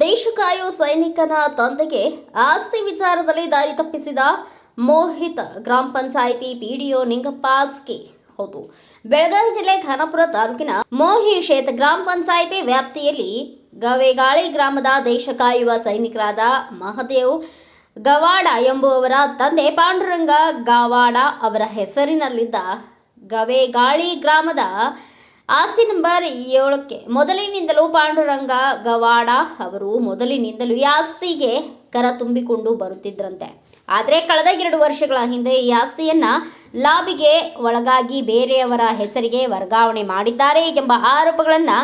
ದೇಶ ಕಾಯೋ ಸೈನಿಕನ ತಂದೆಗೆ ಆಸ್ತಿ ವಿಚಾರದಲ್ಲಿ ದಾರಿ ತಪ್ಪಿಸಿದ ಮೋಹಿತ್ ಗ್ರಾಮ ಪಂಚಾಯಿತಿ ಪಿಡಿಒ ನಿಂಗಪ್ಪಾಸ್ಗೆ. ಹೌದು, ಬೆಳಗಾವಿ ಜಿಲ್ಲೆ ಖಾನಾಪುರ ತಾಲೂಕಿನ ಮೋಹಿಶೇತ್ ಗ್ರಾಮ ಪಂಚಾಯಿತಿ ವ್ಯಾಪ್ತಿಯಲ್ಲಿ ಗವೇಗಾಳಿ ಗ್ರಾಮದ ದೇಶ ಕಾಯುವ ಸೈನಿಕರಾದ ಮಹದೇವ್ ಗವಾಡ ಎಂಬುವವರ ತಂದೆ ಪಾಂಡುರಂಗ ಗವಾಡ ಅವರ ಹೆಸರಿನಲ್ಲಿದ್ದ ಗವೇಗಾಳಿ ಗ್ರಾಮದ ಆಸ್ತಿ ನಂಬರ್ 7ಕ್ಕೆ ಮೊದಲಿನಿಂದಲೂ ಪಾಂಡುರಂಗ ಗವಾಡ ಅವರು ಮೊದಲಿನಿಂದಲೂ ಈ ಆಸ್ತಿಗೆ ಕರ ತುಂಬಿಕೊಂಡು ಬರುತ್ತಿದ್ದರಂತೆ. ಆದರೆ ಕಳೆದ 2 ವರ್ಷಗಳ ಹಿಂದೆ ಈ ಆಸ್ತಿಯನ್ನ ಲಾಬಿಗೆ ಒಳಗಾಗಿ ಬೇರೆಯವರ ಹೆಸರಿಗೆ ವರ್ಗಾವಣೆ ಮಾಡಿದ್ದಾರೆ ಎಂಬ ಆರೋಪಗಳನ್ನು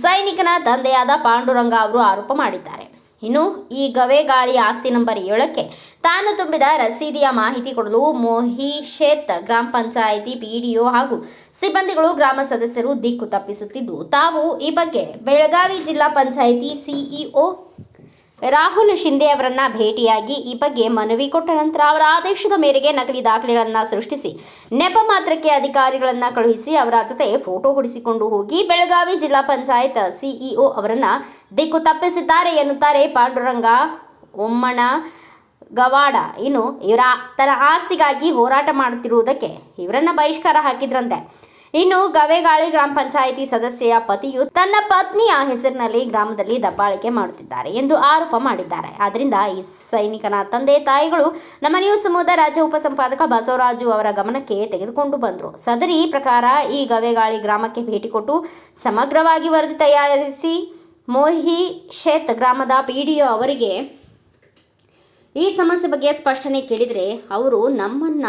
ಸೈನಿಕನ ತಂದೆಯಾದ ಪಾಂಡುರಂಗ ಅವರು ಆರೋಪ ಮಾಡಿದ್ದಾರೆ. ಇನ್ನು ಈ ಗವೇಗಾಳಿ ಆಸ್ತಿ ನಂಬರ್ 7ಕ್ಕೆ ತಾನು ತುಂಬಿದ ರಸೀದಿಯ ಮಾಹಿತಿ ಕೊಡಲು ಮೋಹಿಶೇತ್ ಗ್ರಾಮ ಪಂಚಾಯಿತಿ ಪಿಡಿಒ ಹಾಗೂ ಸಿಬ್ಬಂದಿಗಳು ಗ್ರಾಮ ಸದಸ್ಯರು ದಿಕ್ಕು ತಪ್ಪಿಸುತ್ತಿದ್ದು, ತಾವು ಈ ಬಗ್ಗೆ ಬೆಳಗಾವಿ ಜಿಲ್ಲಾ ಪಂಚಾಯಿತಿ ಸಿಇಒ ರಾಹುಲ್ ಶಿಂದೆ ಅವರನ್ನ ಭೇಟಿಯಾಗಿ ಈ ಬಗ್ಗೆ ಮನವಿ ಕೊಟ್ಟ ನಂತರ ಅವರ ಆದೇಶದ ಮೇರೆಗೆ ನಕಲಿ ದಾಖಲೆಗಳನ್ನು ಸೃಷ್ಟಿಸಿ ನೆಪ ಮಾತ್ರಕ್ಕೆ ಅಧಿಕಾರಿಗಳನ್ನ ಕಳುಹಿಸಿ ಅವರ ಜೊತೆ ಫೋಟೋ ಹೊಡಿಸಿಕೊಂಡು ಹೋಗಿ ಬೆಳಗಾವಿ ಜಿಲ್ಲಾ ಪಂಚಾಯತ್ ಸಿಇಒ ಅವರನ್ನ ದಿಕ್ಕು ತಪ್ಪಿಸಿದ್ದಾರೆ ಎನ್ನುತ್ತಾರೆ ಪಾಂಡುರಂಗ ಒಮ್ಮಣ ಗವಾಡ. ಇನ್ನು ಇವರ ತನ್ನ ಆಸ್ತಿಗಾಗಿ ಹೋರಾಟ ಮಾಡುತ್ತಿರುವುದಕ್ಕೆ ಇವರನ್ನ ಬಹಿಷ್ಕಾರ ಹಾಕಿದ್ರಂತೆ. ಇನ್ನು ಗವೇಗಾಳಿ ಗ್ರಾಮ ಪಂಚಾಯಿತಿ ಸದಸ್ಯೆಯ ಪತಿಯು ತನ್ನ ಪತ್ನಿಯ ಹೆಸರಿನಲ್ಲಿ ಗ್ರಾಮದಲ್ಲಿ ದಬ್ಬಾಳಿಕೆ ಮಾಡುತ್ತಿದ್ದಾರೆ ಎಂದು ಆರೋಪ ಮಾಡಿದ್ದಾರೆ. ಆದ್ದರಿಂದ ಈ ಸೈನಿಕನ ತಂದೆ ತಾಯಿಗಳು ನಮ್ಮ ನ್ಯೂಸ್ ಸಮೂಹದ ರಾಜ್ಯ ಉಪಸಂಪಾದಕ ಬಸವರಾಜು ಅವರ ಗಮನಕ್ಕೆ ತೆಗೆದುಕೊಂಡು ಬಂದರು. ಸದರಿ ಪ್ರಕಾರ ಈ ಗವೇಗಾಳಿ ಗ್ರಾಮಕ್ಕೆ ಭೇಟಿ ಕೊಟ್ಟು ಸಮಗ್ರವಾಗಿ ವರದಿ ತಯಾರಿಸಿ ಮೋಹಿಶೇತ್ ಗ್ರಾಮದ ಪಿಡಿಒ ಅವರಿಗೆ ಈ ಸಮಸ್ಯೆ ಬಗ್ಗೆ ಸ್ಪಷ್ಟನೆ ಕೇಳಿದರೆ ಅವರು ನಮ್ಮನ್ನ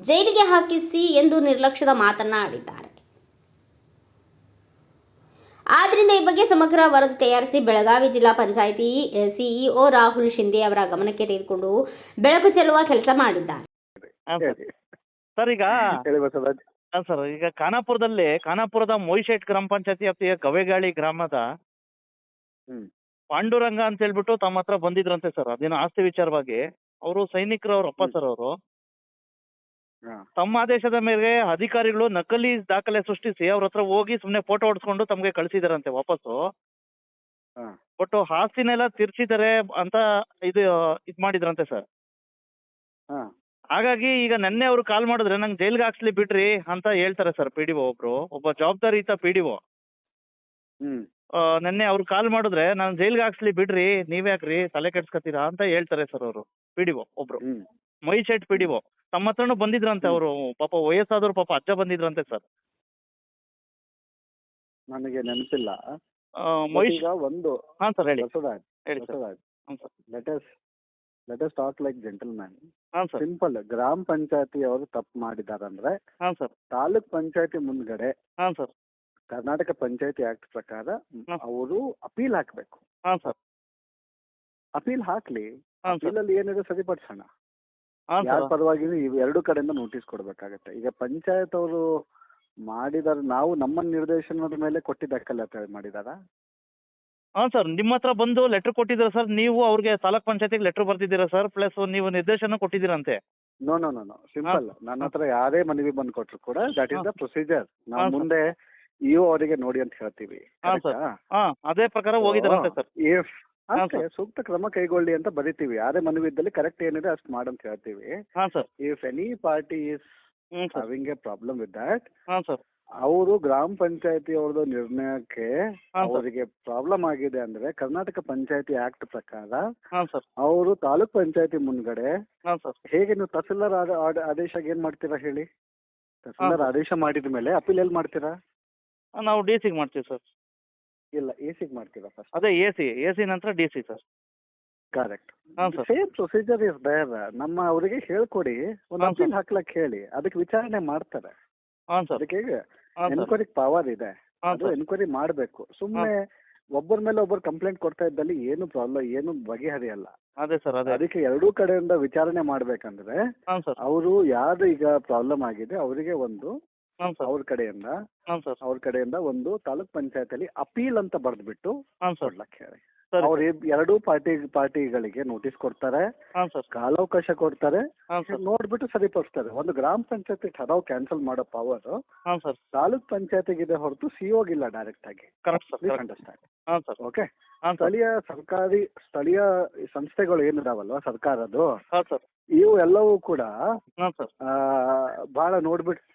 ಜೈಲಿಗೆ ಹಾಕಿಸಿ ಎಂದು ನಿರ್ಲಕ್ಷ್ಯದ ಮಾತನ್ನ ಆಡಿದ್ದಾರೆ. ಆದ್ದರಿಂದ ಈ ಬಗ್ಗೆ ಸಮಗ್ರ ವರದಿ ತಯಾರಿಸಿ ಬೆಳಗಾವಿ ಜಿಲ್ಲಾ ಪಂಚಾಯಿತಿ ಸಿಇಒ ರಾಹುಲ್ ಶಿಂದೆ ಅವರ ಗಮನಕ್ಕೆ ತೆಗೆದುಕೊಂಡು ಬೆಳಕು ಚೆಲ್ಲುವ ಕೆಲಸ ಮಾಡಿದ್ದಾರೆ. ಸರ್ ಈಗ ಖಾನಾಪುರದ ಮೋಹಿಶೇಟ್ ಗ್ರಾಮ ಪಂಚಾಯತಿ ವ್ಯಾಪ್ತಿಯ ಗವೇಗಾಳಿ ಗ್ರಾಮದ ಪಾಂಡುರಂಗ ಅಂತ ಹೇಳ್ಬಿಟ್ಟು ತಮ್ಮ ಹತ್ರ ಬಂದಿದ್ರಂತೆ ಸರ್. ಅದೇನೋ ಆಸ್ತಿ ವಿಚಾರವಾಗಿ ಅವರು ಸೈನಿಕರವ್ರ ಅಪ್ಪ ಸರ್. ಅವರು ತಮ್ಮ ಆದೇಶದ ಮೇರೆಗೆ ಅಧಿಕಾರಿಗಳು ನಕಲಿ ದಾಖಲೆ ಸೃಷ್ಟಿಸಿ ಅವ್ರ ಹತ್ರ ಹೋಗಿ ಸುಮ್ನೆ ಫೋಟೋ ಹೊಡ್ಸ್ಕೊಂಡು ತಮ್ಗೆ ಕಳಿಸಿದಾರಂತೆ ವಾಪಸ್ಸು. ಬಟ್ ಆಸ್ತಿನೆಲ್ಲ ತಿರ್ಸಿದ್ದಾರೆ ಅಂತ ಇದು ಮಾಡಿದ್ರಂತೆ ಸರ್. ಹಾಗಾಗಿ ಈಗ ನೆನ್ನೆ ಅವ್ರು ಕಾಲ್ ಮಾಡಿದ್ರೆ ನಂಗೆ ಜೈಲ್ಗೆ ಹಾಕ್ಸ್ಲಿ ಬಿಡ್ರಿ ಅಂತ ಹೇಳ್ತಾರೆ ಸರ್. ಪಿಡಿಒ ಒಬ್ಬ ಜವಾಬ್ದಾರಿಯುತ ಪಿಡಿಒ ನೆನ್ನೆ ಅವ್ರು ಕಾಲ್ ಮಾಡಿದ್ರೆ ನಾನು ಜೈಲ್ಗೆ ಹಾಕ್ಸ್ಲಿ ಬಿಡ್ರಿ, ನೀವ್ಯಾಕ್ರಿ ತಲೆ ಕೆಡ್ಸ್ಕೊತೀರಾ ಅಂತ ಹೇಳ್ತಾರೆ ಸರ್. ಅವರು ಪಿಡಿಒ ಒಬ್ರು ಮಹಿಶೇಟ್ ಪಿಡಿಒ ತಮ್ಮ ಹತ್ರನೂ ಬಂದಿದ್ರಂತೆ. ಅವರು ಪಾಪ ವಯಸ್ಸಾದವ್ರು, ಪಾಪ ಅಜ್ಜ ಬಂದಿದ್ರಂತೆ ಸರ್. ನನಗೆ ನೆನಪಿಲ್ಲ. ಒಂದು ಹಾಂ ಸರ್, ಹೇಳಿ ಹೇಳಿ sir. Let us talk like gentleman. ಹಾಂ ಸರ್. ಸಿಂಪಲ್. ಗ್ರಾಮ ಪಂಚಾಯತಿ ಅವರು ತಪ್ಪು ಮಾಡಿದಾರಂದ್ರೆ ಹಾಂ ಸರ್, ತಾಲೂಕ್ ಪಂಚಾಯತಿ ಮುಂದ್ಗಡೆ ಹಾಂ ಸರ್, ಕರ್ನಾಟಕ ಪಂಚಾಯತಿ ಆಕ್ಟ್ ಪ್ರಕಾರ ಅವರು ಅಪೀಲ್ ಹಾಕ್ಬೇಕು. ಹಾಂ ಸರ್, ಅಪೀಲ್ ಹಾಕ್ಲಿ. ಹಾಂ ಸರ್, ಅಪೀಲಲ್ಲಿ ಏನಿದೆ ಸರಿಪಡಿಸೋಣ. ಹಾಂ ಯಾರ ಸರ್, ಪರವಾಗಿ ಎರಡು ಕಡೆಯಿಂದ ನೋಟಿಸ್ ಕೊಡ್ಬೇಕಾಗತ್ತೆ. ಈಗ ಪಂಚಾಯತ್ ಅವರು ಮಾಡಿದಾರೆ, ನಾವು ನಮ್ಮ ನಿರ್ದೇಶನದ ಮೇಲೆ ಕೊಟ್ಟಿದ್ದಕ್ಕಲ್ಲ ಮಾಡಿದಾರ. ಹಾಂ ಸರ್. ನಿಮ್ಮ ಹತ್ರ ಬಂದು ಲೆಟರ್ ಕೊಟ್ಟಿದ್ದೀರಾ ಸರ್. ನೀವು ಅವ್ರಿಗೆ ತಾಲೂಕ್ ಪಂಚಾಯತಿಗೆ ಲೆಟರ್ ಬರ್ತಿದ್ದೀರಾ ಸರ್, ಪ್ಲಸ್ ನೀವು ನಿರ್ದೇಶನ ಕೊಟ್ಟಿದ್ದೀರಂತೆ. No no no no simple. ನನ್ನ ಹತ್ರ ಯಾರೇ ಮನವಿ ಬಂದು ಕೊಟ್ರು ಕೂಡ ದಟ್ ಈಸ್ ದ ಪ್ರೊಸೀಜರ್. ನಾವು ಮುಂದೆ ಇಒ ಅವರಿಗೆ ನೋಡಿ ಅಂತ ಹೇಳ್ತೀವಿ. ಅದೇ ಪ್ರಕಾರ ಹೋಗಿದ್ದಾರಂತೆ ಸರ್. ಇಫ್ ಅಷ್ಟೇ ಸೂಕ್ತ ಕ್ರಮ ಕೈಗೊಳ್ಳಿ ಅಂತ ಬರೀತೀವಿ. ಯಾರೇ ಮನವಿ ಇದ್ದಲ್ಲಿ ಕರೆಕ್ಟ್ ಏನಿದೆ ಅಷ್ಟು ಮಾಡಂತ ಹೇಳ್ತೀವಿ. If any party is having A problem with that, ಅವರು ಗ್ರಾಮ ಪಂಚಾಯತಿ ಅವ್ರದ್ದು ನಿರ್ಣಯಕ್ಕೆ ಅವರಿಗೆ ಪ್ರಾಬ್ಲಮ್ ಆಗಿದೆ ಅಂದ್ರೆ ಕರ್ನಾಟಕ ಪಂಚಾಯತಿ ಆಕ್ಟ್ ಪ್ರಕಾರ ಅವರು ತಾಲೂಕ್ ಪಂಚಾಯತಿ ಮುಂದ್ಗಡೆ ಹೇಗೆ ನೀವು ತಹಸೀಲ್ದಾರ್ ಆದೇಶ ಏನ್ ಮಾಡ್ತೀರಾ ಹೇಳಿ? ತಹಸೀಲ್ದಾರ್ ಆದೇಶ ಮಾಡಿದ ಮೇಲೆ ಅಪೀಲ್ ಎಲ್ಲಿ ಮಾಡ್ತೀರಾ? ನಾವು ಡಿಸಿಗೆ ಮಾಡ್ತೀವಿ ಸರ್. ಇಲ್ಲ, ಎಸಿಗೆ ಮಾಡ್ತೀರಾ ಫಸ್ಟ್? ಅದೇ ಎಸಿ ನಂತರ DC sir. Correct. Same procedure is there. ನಮ್ಮ ಅವರಿಗೆ ಹೇಳ್ಕೊಡಿ, ಒಂದು ಅಪೀಲ್ ಹಾಕ್ಲಕ್ ಹೇಳಿ, ಅದಕ್ಕೆ ವಿಚಾರಣೆ ಮಾಡ್ತಾರೆ. ಅದಕ್ಕೆ ಎನ್ಕ್ವೈರಿ ಪವರ್ ಇದೆ, ಅದು ಎನ್ಕ್ವೈರಿ ಮಾಡ್ಬೇಕು. ಸುಮ್ಮನೆ ಒಬ್ಬರ ಮೇಲೆ ಒಬ್ಬರು ಕಂಪ್ಲೇಂಟ್ ಕೊಡ್ತಾ ಇದ್ದಲ್ಲಿ ಏನು ಪ್ರಾಬ್ಲಮ್, ಏನು ಬಗೆಹರಿಯಲ್ಲ. ಅದೇ ಸರ್, ಅದಕ್ಕೆ ಎರಡೂ ಕಡೆಯಿಂದ ವಿಚಾರಣೆ ಮಾಡ್ಬೇಕಂದ್ರೆ ಅವರು ಯಾರು ಈಗ ಪ್ರಾಬ್ಲಮ್ ಆಗಿದೆ ಅವರಿಗೆ ಒಂದು ಅವ್ರ ಕಡೆಯಿಂದ ಒಂದು ತಾಲೂಕ್ ಪಂಚಾಯತ್ ಅಲ್ಲಿ ಅಪೀಲ್ ಅಂತ ಬರ್ದ್ಬಿಟ್ಟು ಕೊಡ್ಲಕ್ ಹೇಳಿ. ಸರಿ ಅವ್ರ ಎರಡೂ ಪಾರ್ಟಿಗಳಿಗೆ ನೋಟಿಸ್ ಕೊಡ್ತಾರೆ, ಹಾಂ ಸರ್ ಕಾಲಾವಕಾಶ ಕೊಡ್ತಾರೆ, ಹಾಂ ಸರ್ ನೋಡ್ಬಿಟ್ಟು ಸರಿಪಡಿಸ್ತಾರೆ. ಒಂದು ಗ್ರಾಮ ಪಂಚಾಯತಿ ಠರಾವ್ ಕ್ಯಾನ್ಸಲ್ ಮಾಡೋ ಪವರ್ ಹಾಂ ಸರ್ ತಾಲೂಕ್ ಪಂಚಾಯತಿಗಿದೆ ಹೊರತು ಸಿಒಗಿಲ್ಲ ಡೈರೆಕ್ಟ್ ಆಗಿ. Correct sir please correct understand. ಹಾಂ ಸರ್ ಓಕೆ, ಹಾಂ ಸರ್ ಸ್ಥಳೀಯ ಸಂಸ್ಥೆಗಳು ಏನಿದಾವಲ್ವಾ ಸರ್ಕಾರದ್ದು, ಹಾಂ ಸರ್ ಇವು ಎಲ್ಲವೂ ಕೂಡ ಹಾಂ ಸರ್ ಬಹಳ ನೋಡ್ಬಿಟ್ಟು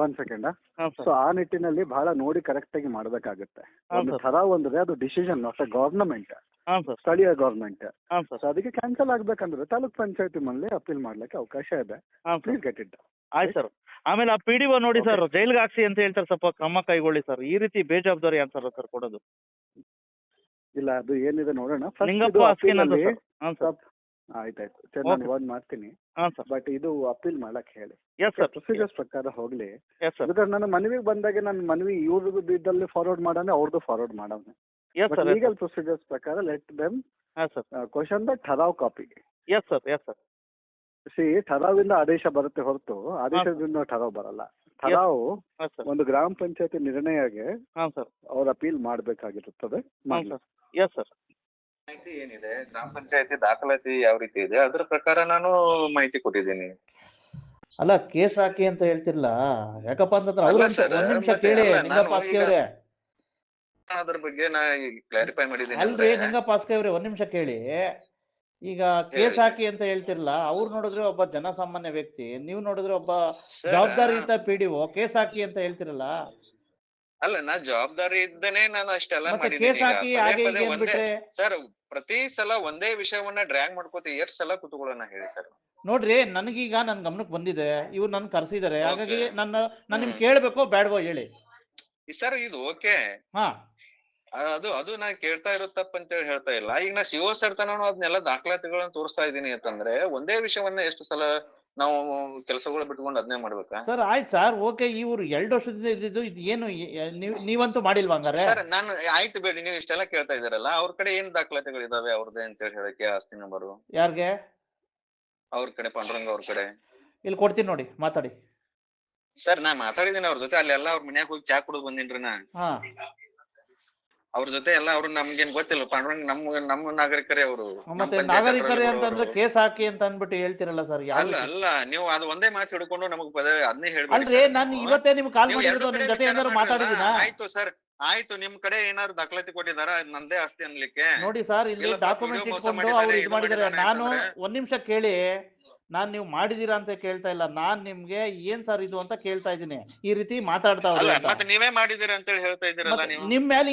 ಒಂದ್ ಸೆಕೆಂಡ್. ಹಾಂ ಸೊ ಸರ್ ಆ ನಿಟ್ಟಿನಲ್ಲಿ ಬಹಳ ನೋಡಿ ಕರೆಕ್ಟ್ ಆಗಿ ಮಾಡ್ಬೇಕಾಗುತ್ತೆ. ಹಾಂ ಒಂದು ಸರ್ ಠರಾವ್ ಅಂದ್ರೆ ಅದು ಡಿಸಿಷನ್ ಆಫ್ ಎ ಗವರ್ನಮೆಂಟ್, ಹಾಂ ಸರ್ ಸ್ಥಳೀಯ ಗವರ್ನಮೆಂಟ್. ಹಾಂ ಸರ್ ಸೊ ಅದಕ್ಕೆ ಕ್ಯಾನ್ಸಲ್ ಆಗ್ಬೇಕಂದ್ರೆ ತಾಲೂಕ್ ಪಂಚಾಯತಿ ಮೇಲೆ ಅಪೀಲ್ ಮಾಡ್ಲಿಕ್ಕೆ ಅವಕಾಶ ಇದೆ. ಹಾಂ ಸರ್ ಪ್ಲೀಸ್ ಗೆಟ್ ಇಟ್. ಆಯ್ತು ಸರ್. ಆಮೇಲೆ ಆ ಪಿ ಡಿ ಒ ನೋಡಿ ಸರ್ ಜೈಲ್ಗೆ ಹಾಕ್ಸಿ ಅಂತ ಹೇಳ್ತಾರೆ, ಸ್ವಲ್ಪ ಕ್ರಮ ಕೈಗೊಳ್ಳಿ ಸರ್. ಈ ರೀತಿ ಬೇಜವಾಬ್ದಾರಿ ಅನ್ಸಲ್ಲ ಸರ್ ಕೊಡೋದು. ಇಲ್ಲ, ಅದು ಏನಿದೆ ನೋಡೋಣ. ಲಿಂಗಪ್ಪ ಅಸ್ಕಿನ್ ಅಂತ ಸರ್. ಹಾಂ ಸರ್ ಆಯ್ತಾಯ್ತು ಸರ್, ನಾನು ಇವಾಗ ಮಾಡ್ತೀನಿ. ಹಾಂ ಸರ್ ಬಟ್ ಇದು ಅಪೀಲ್ ಮಾಡಕ್ ಹೇಳಿ. ಎಸ್ ಸರ್ ಪ್ರೊಸೀಜರ್ಸ್ ಪ್ರಕಾರ ಹೋಗ್ಲಿ. ಎಸ್ ಸರ್ ಬಿಕಾಸ್ ನನ್ನ ಮನವಿಗೆ ಬಂದಾಗ ನನ್ನ ಮನವಿ ಇವ್ರದ್ದು ಇದ್ದಲ್ಲಿ ಫಾರ್ವರ್ಡ್ ಮಾಡೋಣ, ಅವ್ರದ್ದು ಫಾರ್ವರ್ಡ್ ಮಾಡೋಣ. ಎಸ್ ಸರ್ ಲೀಗಲ್ ಪ್ರೊಸೀಜರ್ಸ್ ಪ್ರಕಾರ ಲೆಟ್ ದೆಮ್ ಹಾಂ ಸರ್ ಕ್ವಶನ್ ದ ಠರಾವ್ copy. Yes sir yes sir ಠರಾವಿಂದ ಆದೇಶ ಬರುತ್ತೆ ಹೊರತು ಆದೇಶದಿಂದ ಠರಾವ್ ಬರಲ್ಲ. ಠರಾವ್ ಹಾಂ ಸರ್ ಒಂದು ಗ್ರಾಮ ಪಂಚಾಯತಿ ನಿರ್ಣಯಗೆ ಹಾಂ ಸರ್ ಅವ್ರ ಅಪೀಲ್ ಮಾಡ್ಬೇಕಾಗಿರುತ್ತದೆ. ಹಾಂ ಸರ್ ಎಸ್ ಸರ್ ಮಾಹಿತಿ ಏನಿದೆ, ಗ್ರಾಮ ಪಂಚಾಯತಿ ದಾಖಲಾತಿ ಯಾವ ರೀತಿ ಇದೆ ಅದ್ರ ಪ್ರಕಾರ ನಾನು ಮಾಹಿತಿ ಕೊಟ್ಟಿದ್ದೀನಿ. ಅಲ್ಲ, ಕೇಸ್ ಹಾಕಿ ಅಂತ ಹೇಳ್ತಿರ್ಲ, ಯಾಕಪ್ಪ ಅಂತಂದ್ರೆ ಅಲ್ಲ ಅವ್ರು ಸರ್, ಒಂದ್ ನಿಮಿಷ ಮತ್ತೆ ಕೇಳಿ ಅಲ್ಲ, ನಿಂಗಪ್ಪ ನಾನು ಆಸ್ಕೆ ಈಗ ಅವ್ರೆ. ಅದ್ರ ಬಗ್ಗೆ ನಾ ಕ್ಲಾರಿಫೈ ಮಾಡಿದ್ದೀನಿ. ಅಲ್ರಿ ನಿಂಗಪ್ಪ ಆಸ್ಕೆ ಅವ್ರೆ, ಒಂದ್ ನಿಮಿಷ ಕೇಳಿ. ಈಗ ಕೇಸ್ ಹಾಕಿ ಅಂತ ಹೇಳ್ತಿರ್ಲ, ಅವ್ರು ನೋಡಿದ್ರೆ ಒಬ್ಬ ಜನಸಾಮಾನ್ಯ ವ್ಯಕ್ತಿ, ನೀವು ನೋಡಿದ್ರೆ ಒಬ್ಬ ಜವಾಬ್ದಾರಿಯುತ ಪಿಡಿಒ, ಕೇಸ್ ಹಾಕಿ ಅಂತ ಹೇಳ್ತಿರಲ್ಲ. ಅಲ್ಲ, ನಾ ಜವಾಬ್ದಾರಿ ಇದ್ದೇನೆ, ನಾನು ಅಷ್ಟೆಲ್ಲ ಮತ್ತೆ ಕೇಸ್ ಹಾಕಿ ಹಾಗೆ ಮಾಡಿದ್ದೀನಿ. ಹೀಗೆ ಅಂದ್ಬಿಟ್ರೆ ಸರ್, ಪ್ರತಿ ಸಲ ಒಂದೇ ವಿಷಯವನ್ನ ಡ್ರ್ಯಾಗ್ ಮಾಡ್ಕೋತೀವಿ, ಎಷ್ಟ್ ಸಲ ಕುತ್ಕೊಳ್ಳೋಣ ಹೇಳಿ ಸರ್. ನೋಡ್ರಿ, ನನಗೀಗ ನನ್ ಗಮನಕ್ಕೆ ಬಂದಿದೆ, ಇವ್ರು ನನ್ ಕರ್ಸಿದಾರೆ, ಹಾಗಾಗಿ Okay. ನಾನು ನಿಮ್ಗೆ ಕೇಳ್ಬೇಕೋ ಬೇಡವೋ ಹೇಳಿ. ಸರ್ ಇದು ಓಕೆ, ಹಾ ಅದು ನಾ ಕೇಳ್ತಾ ಇರೋ ತಪ್ಪ ಅಂತ ಹೇಳಿ ಹೇಳ್ತಾ ಇಲ್ಲ. ಈಗ ನಾ ಸಿಒ ಸರ್ ತನೂ ಅದನ್ನೆಲ್ಲ ದಾಖಲಾತಿಗಳನ್ನ ತೋರಿಸ್ತಾ ಇದ್ದೀನಿ ಅಂತಂದ್ರೆ ಒಂದೇ ವಿಷಯವನ್ನ ಎಷ್ಟು ಸಲ ನಾವು ಕೆಲಸಗಳು ಬಿಟ್ಕೊಂಡು ಅದನ್ನೇ ಮಾಡ್ಬೇಕಾ ಸರ್? ಆಯ್ತು ಸರ್, ಓಕೆ. ಇವ್ರು 2 ವರ್ಷದಿಂದ ಇದ್ದಿದ್ದು ಇದು ಏನು ನೀವಂತೂ ಮಾಡಿಲ್ವಾ ಹಂಗಾರೆ? ಸರ್? ನಾನು ಆಯ್ತು ಬೇಡಿ, ನೀವು ಇಷ್ಟೆಲ್ಲ ಕೇಳ್ತಾ ಇದಾರಲ್ಲ, ಅವ್ರ ಕಡೆ ಏನ್ ದಾಖಲಾತಿಗಳು ಇದಾವೆ ಅವ್ರದ್ದೇ ಅಂತ ಹೇಳಿ ಹೇಳಕ್ಕೆ ಆಸ್ತಿ ನಂಬರು ಯಾರ್ಗೆ? ಅವ್ರ ಕಡೆ, ಪಾಂಡುರಂಗ ಅವ್ರ ಕಡೆ. ಇಲ್ಲಿ ಕೊಡ್ತೀನಿ ನೋಡಿ, ಮಾತಾಡಿ. ಸರ್, ನಾ ಮಾತಾಡಿದ್ದೀನಿ ಅವ್ರ ಜೊತೆ, ಅಲ್ಲೆಲ್ಲ ಅವ್ರ ಮನ್ಯಾಗ ಹೋಗಿ ಚಾ ಕುಡಿದು ಬಂದಿನ್ರಿ ನಾ. ಹಾ, ಅವ್ರ ಜೊತೆ ಎಲ್ಲ ಅವ್ರು ನಮ್ಗೇನ್ ಗೊತ್ತಿಲ್ಲ, ಪಾಂಡುರಂಗ ನಮ್ಮ ನಾಗರಿಕರೇ ಅವರು. ಮತ್ತೆ ನಾಗರಿಕರೇ ಅಂತಂದ್ರೆ ಕೇಸ್ ಹಾಕಿ ಅಂತ ಅನ್ಬಿಟ್ಟು ಹೇಳ್ತಿರಲ್ಲ ಸರ್. ಅಲ್ಲ ಅಲ್ಲ, ನೀವು ಅದು ಒಂದೇ ಮಾತು ಹಿಡ್ಕೊಂಡು ನಮಗ್ ಅದನ್ನೇ ಅಲ್ರಿ, ಹೇಳ್ಬೇಡಿ. ನಾನು ಇವತ್ತೇ ನಿಮ್ಗೆ ಕಾಲ್ ಮಾಡಿರೋದು, ನಿಮ್ ಜೊತೆ ಏನಾದ್ರು ಮಾತಾಡಿದೀನಾ? ಆಯ್ತು ಸರ್, ಆಯ್ತು. ನಿಮ್ ಕಡೆ ಏನಾದ್ರು ದಾಖಲಾತಿ ಕೊಟ್ಟಿದಾರ ನಂದೇ ಆಸ್ತಿ ಅನ್ಲಿಕ್ಕೆ? ನೋಡಿ ಸರ್, ಇಲ್ಲಿ ಇಲ್ಲಪ್ಪ, ಡಾಕ್ಯುಮೆಂಟ್ video ಮೋಸ ಇಟ್ಕೊಂಡು ಮಾಡಿದ್ದಾರೆ, ಅವ್ರು ಇದು ಇದು ಮಾಡಿದ್ದಾರೆ. ಮಾಡಿದ್ದಾರೆ ನಾನು ಅಂತಂದ್ರೆ? ಒಂದ್ ನಿಮಿಷ ಕೇಳಿ, ನಾನ್ ನೀವು ಮಾಡಿದೀರಾ ಅಂತ ಕೇಳ್ತಾ ಇಲ್ಲ, ನಾನ್ ನಿಮ್ಗೆ ಏನ್ ಸರ್ ಇದು ಅಂತ ಕೇಳ್ತಾ ಇದ್ದೀನಿ. ಈ ರೀತಿ ಮಾತಾಡ್ತಾವ್ರೆ ಅಲ್ಲ, ಅಂತ. ಮತ್ತೆ ನೀವೇ ಮಾಡಿದಿರ ಅಂತ ಹೇಳಿ ಹೇಳ್ತಾ ಇದ್ದೀರಲ್ಲ ಮತ್ತೆ ನೀವು. ನಿಮ್ ಮೇಲೆ